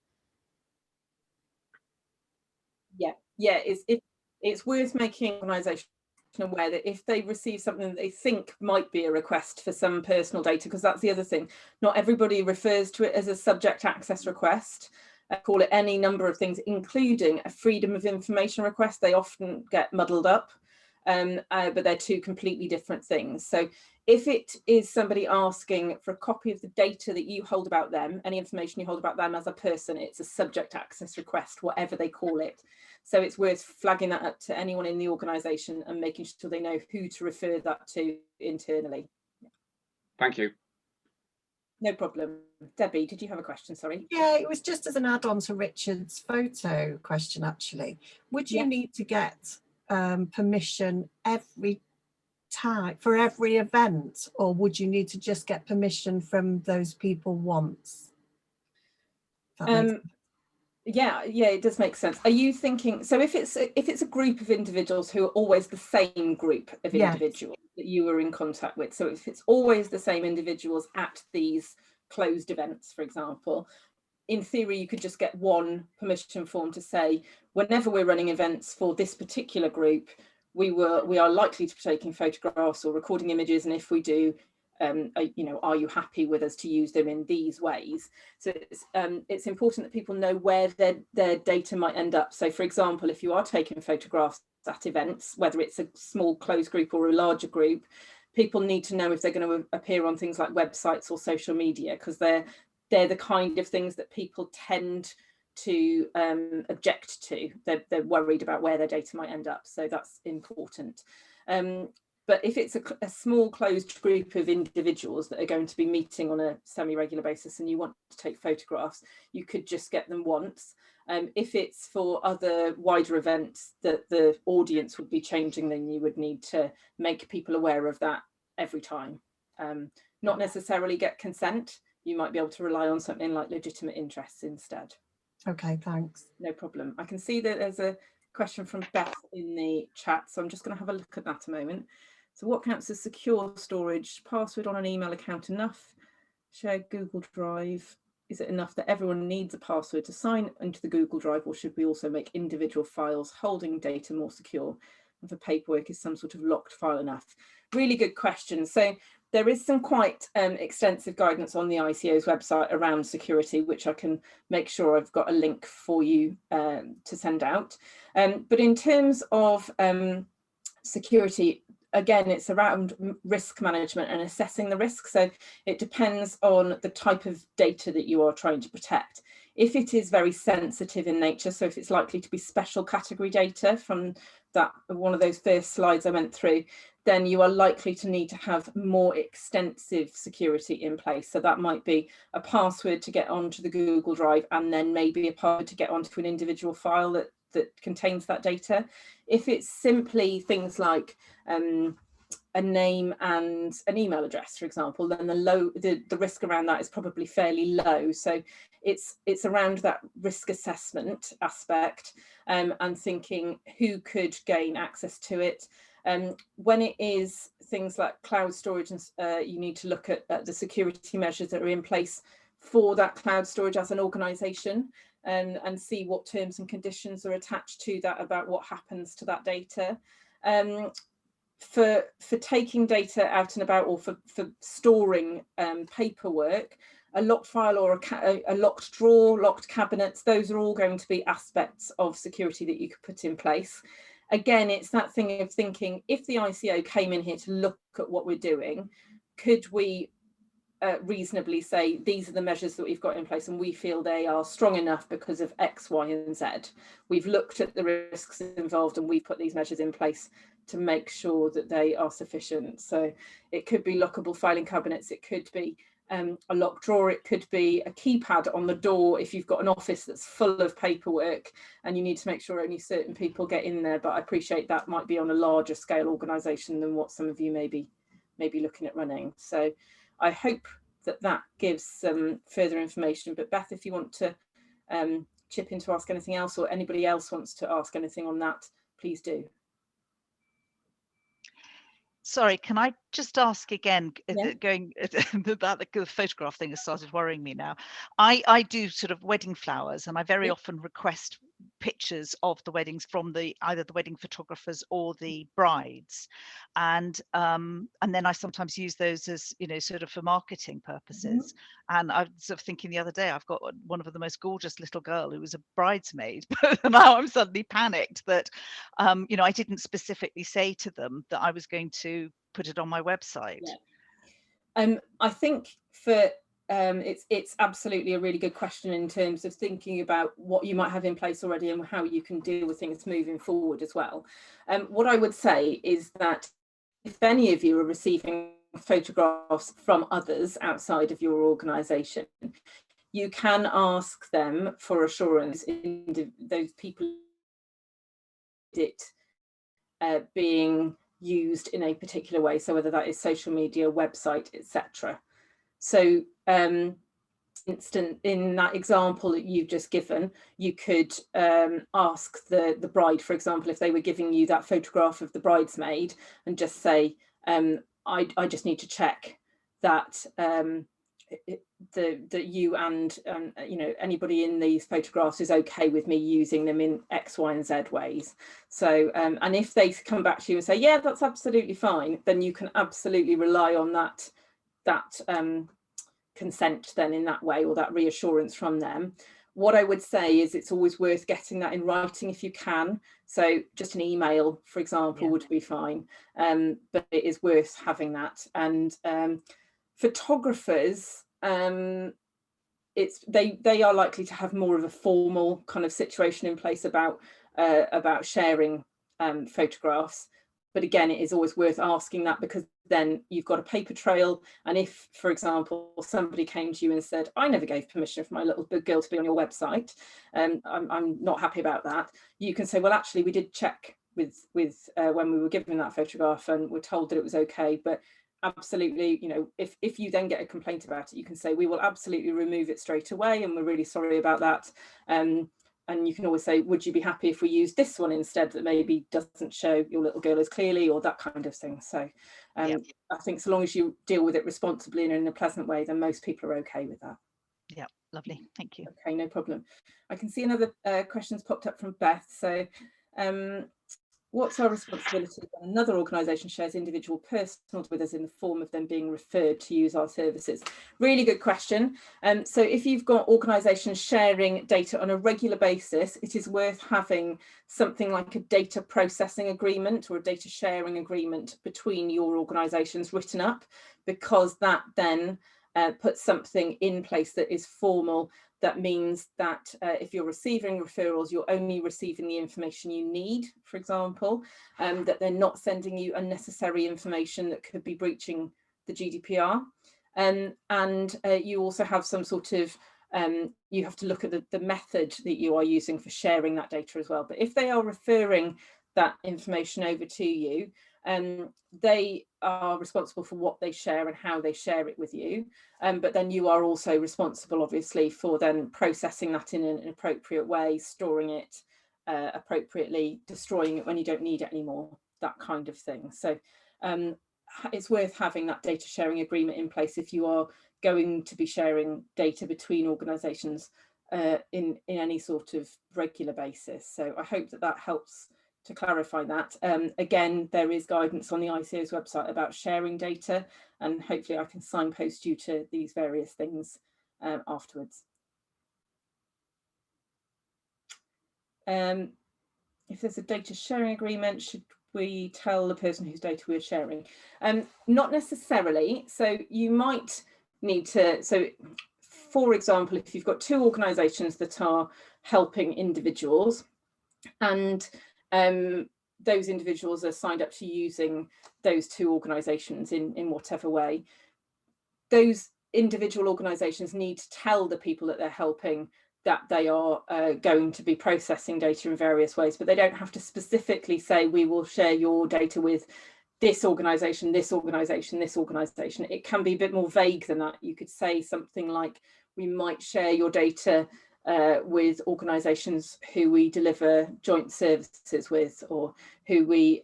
Yeah, it's worth making organisation aware that if they receive something that they think might be a request for some personal data, because that's the other thing, not everybody refers to it as a subject access request. Call it any number of things, including a freedom of information request. They often get muddled up, but they're two completely different things. So if it is somebody asking for a copy of the data that you hold about them, any information you hold about them as a person, it's a subject access request, whatever they call it. So it's worth flagging that up to anyone in the organisation and making sure they know who to refer that to internally. Thank you. No problem. Debbie, did you have a question? Sorry. Yeah, it was just as an add-on to Richard's photo question, actually. Would you need to get permission every time for every event, or would you need to just get permission from those people once? Yeah, it does make sense. Are you thinking, so if it's a group of individuals who are always the same group of individuals that you were in contact with, so if it's always the same individuals at these closed events, for example, in theory you could just get one permission form to say, whenever we're running events for this particular group, we are likely to be taking photographs or recording images, and if we do, are you happy with us to use them in these ways? So it's important that people know where their data might end up. So for example, if you are taking photographs at events, whether it's a small closed group or a larger group, people need to know if they're going to appear on things like websites or social media, because they're the kind of things that people tend to object to. They're worried about where their data might end up, so that's important. But if it's a small closed group of individuals that are going to be meeting on a semi-regular basis and you want to take photographs, you could just get them once. If it's for other wider events that the audience would be changing, then you would need to make people aware of that every time. Not necessarily get consent. You might be able to rely on something like legitimate interests instead. Okay, thanks. No problem. I can see that there's a question from Beth in the chat, so I'm just going to have a look at that a moment. So what counts as secure storage? Password on an email account enough? Shared Google Drive, is it enough that everyone needs a password to sign into the Google Drive, or should we also make individual files holding data more secure? And for paperwork, is some sort of locked file enough? Really good question. So there is some quite extensive guidance on the ICO's website around security, which I can make sure I've got a link for you to send out. But in terms of security, again, it's around risk management and assessing the risk. So it depends on the type of data that you are trying to protect. If it is very sensitive in nature, so if it's likely to be special category data from that one of those first slides I went through, then you are likely to need to have more extensive security in place. So that might be a password to get onto the Google Drive, and then maybe a password to get onto an individual file that contains that data. If it's simply things like a name and an email address, for example, then the risk around that is probably fairly low. So it's around that risk assessment aspect and thinking who could gain access to it. When it is things like cloud storage, you need to look at the security measures that are in place for that cloud storage as an organisation, and see what terms and conditions are attached to that about what happens to that data. For taking data out and about, or for storing paperwork, a locked file or a locked drawer, locked cabinets, those are all going to be aspects of security that you could put in place. Again, it's that thing of thinking, if the ICO came in here to look at what we're doing, could we reasonably say these are the measures that we've got in place and we feel they are strong enough because of X, Y, and Z. We've looked at the risks involved and we've put these measures in place to make sure that they are sufficient. So it could be lockable filing cabinets, it could be a locked drawer, it could be a keypad on the door if you've got an office that's full of paperwork and you need to make sure only certain people get in there. But I appreciate that might be on a larger scale organisation than what some of you may be looking at running. So I hope that gives some further information. But Beth, if you want to chip in to ask anything else, or anybody else wants to ask anything on that, please do. Sorry, can I just ask again, Yeah. going about the photograph thing has started worrying me now. I do sort of wedding flowers, and I very often request pictures of the weddings from either the wedding photographers or the brides, and then I sometimes use those as, you know, sort of for marketing purposes. And I was sort of thinking the other day, I've got one of the most gorgeous little girl who was a bridesmaid, but now I'm suddenly panicked that you know, I didn't specifically say to them that I was going to put it on my website. Yeah. I think for it's absolutely a really good question in terms of thinking about what you might have in place already and how you can deal with things moving forward as well. What I would say is that if any of you are receiving photographs from others outside of your organisation, you can ask them for assurance in those people being used in a particular way, so whether that is social media, website, etc. So in that example that you've just given, you could ask the bride, for example, if they were giving you that photograph of the bridesmaid, and just say, I just need to check that that you and you know, anybody in these photographs is okay with me using them in X, Y, and Z ways. So and if they come back to you and say, yeah, that's absolutely fine, then you can absolutely rely on that consent then in that way, or that reassurance from them. What I would say is it's always worth getting that in writing if you can. So just an email, for example, would be fine, but it is worth having that. And photographers, they are likely to have more of a formal kind of situation in place about sharing photographs. But again, it is always worth asking that, because then you've got a paper trail. And if, for example, somebody came to you and said, I never gave permission for my little girl to be on your website, I'm not happy about that, you can say, well, actually, we did check with when we were given that photograph and we're told that it was okay. But absolutely, you know, if you then get a complaint about it, you can say, we will absolutely remove it straight away, and we're really sorry about that. and you can always say, would you be happy if we use this one instead that maybe doesn't show your little girl as clearly, or that kind of thing. So I think so long as you deal with it responsibly and in a pleasant way, then most people are okay with that. Yeah, lovely, thank you. Okay, no problem. I can see another question's popped up from Beth. So what's our responsibility when another organisation shares individual personal with us in the form of them being referred to use our services? Really good question. So if you've got organisations sharing data on a regular basis, it is worth having something like a data processing agreement or a data sharing agreement between your organisations written up, because that then puts something in place that is formal. That means that if you're receiving referrals, you're only receiving the information you need, for example, that they're not sending you unnecessary information that could be breaching the GDPR. And you also have some sort of, you have to look at the method that you are using for sharing that data as well. But if they are referring that information over to you, they are responsible for what they share and how they share it with you. But then you are also responsible, obviously, for then processing that in an appropriate way, storing it appropriately, destroying it when you don't need it anymore, that kind of thing. So it's worth having that data sharing agreement in place if you are going to be sharing data between organisations in any sort of regular basis. So I hope that that helps to clarify that. Again, there is guidance on the ICO's website about sharing data, and hopefully I can signpost you to these various things afterwards. If there's a data sharing agreement, should we tell the person whose data we're sharing? Not necessarily. So you might need to, so for example, if you've got two organisations that are helping individuals, and those individuals are signed up to using those two organisations in whatever way, those individual organisations need to tell the people that they're helping that they are going to be processing data in various ways, but they don't have to specifically say, we will share your data with this organisation, this organisation, this organisation. It can be a bit more vague than that. You could say something like, we might share your data with organisations who we deliver joint services with, or who we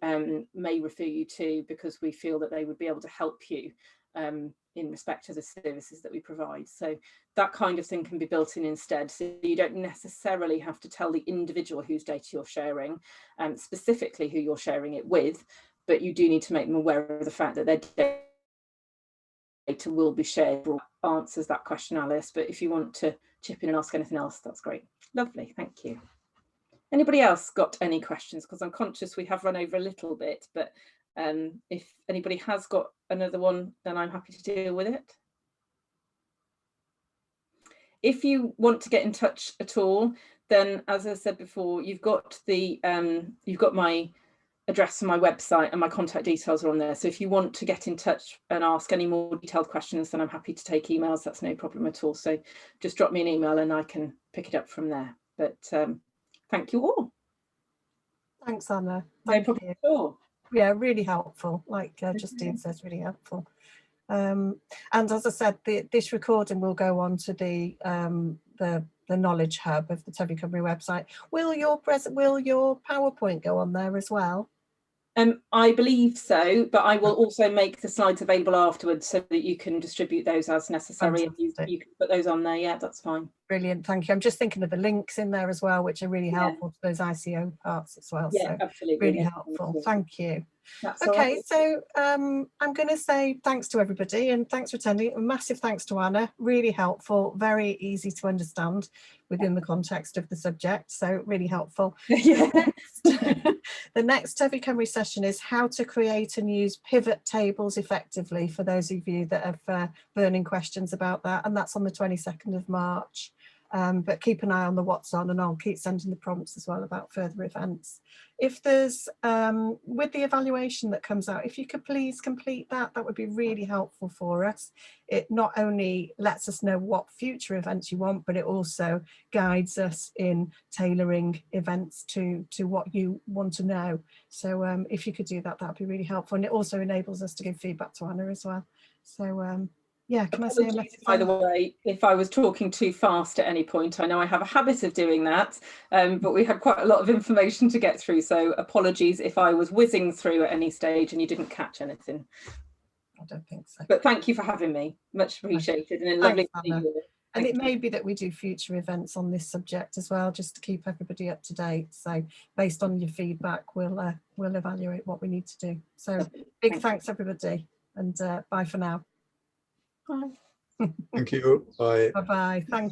may refer you to because we feel that they would be able to help you in respect to the services that we provide. So that kind of thing can be built in instead. So you don't necessarily have to tell the individual whose data you're sharing, specifically who you're sharing it with, but you do need to make them aware of the fact that their data will be shared. Answers that question, Alice, but if you want to chip in and ask anything else, that's great. Lovely, thank you. Anybody else got any questions? Because I'm conscious we have run over a little bit, but if anybody has got another one, then I'm happy to deal with it. If you want to get in touch at all, then as I said before, you've got the you've got my address on my website, and my contact details are on there. So if you want to get in touch and ask any more detailed questions, then I'm happy to take emails. That's no problem at all. So just drop me an email and I can pick it up from there. But thank you all. Thanks, Anna. No problem at all. Yeah, really helpful. Like Justine says, really helpful. And as I said, this recording will go on to the Knowledge Hub of the Tyfu Cymru website. Will your PowerPoint go on there as well? I believe so, but I will also make the slides available afterwards so that you can distribute those as necessary. You can put those on there. Yeah, that's fine. Brilliant, thank you. I'm just thinking of the links in there as well, which are really helpful to those ICO parts as well. Yeah, so absolutely. Really helpful. Thank you. That's okay, right. so I'm going to say thanks to everybody and thanks for attending. A massive thanks to Anna, really helpful, very easy to understand within the context of the subject, so really helpful. Yeah. The next Tyfu Cymru session is how to create and use pivot tables effectively, for those of you that have burning questions about that, and that's on the 22nd of March. But keep an eye on the what's on, and I'll keep sending the prompts as well about further events. If there's, with the evaluation that comes out, if you could please complete that, that would be really helpful for us. It not only lets us know what future events you want, but it also guides us in tailoring events to what you want to know. So if you could do that, that'd be really helpful. And it also enables us to give feedback to Anna as well. So Yeah, can I say a Apologies, message? by the way, if I was talking too fast at any point. I know I have a habit of doing that, but we had quite a lot of information to get through. So apologies if I was whizzing through at any stage and you didn't catch anything. I don't think so. But thank you for having me. Much appreciated, and lovely to see Anna. you all. And Thank it may be that we do future events on this subject as well, just to keep everybody up to date. So based on your feedback, we'll evaluate what we need to do. So big thanks everybody, and bye for now. Bye. Thank you. Bye. Bye bye. Thank you.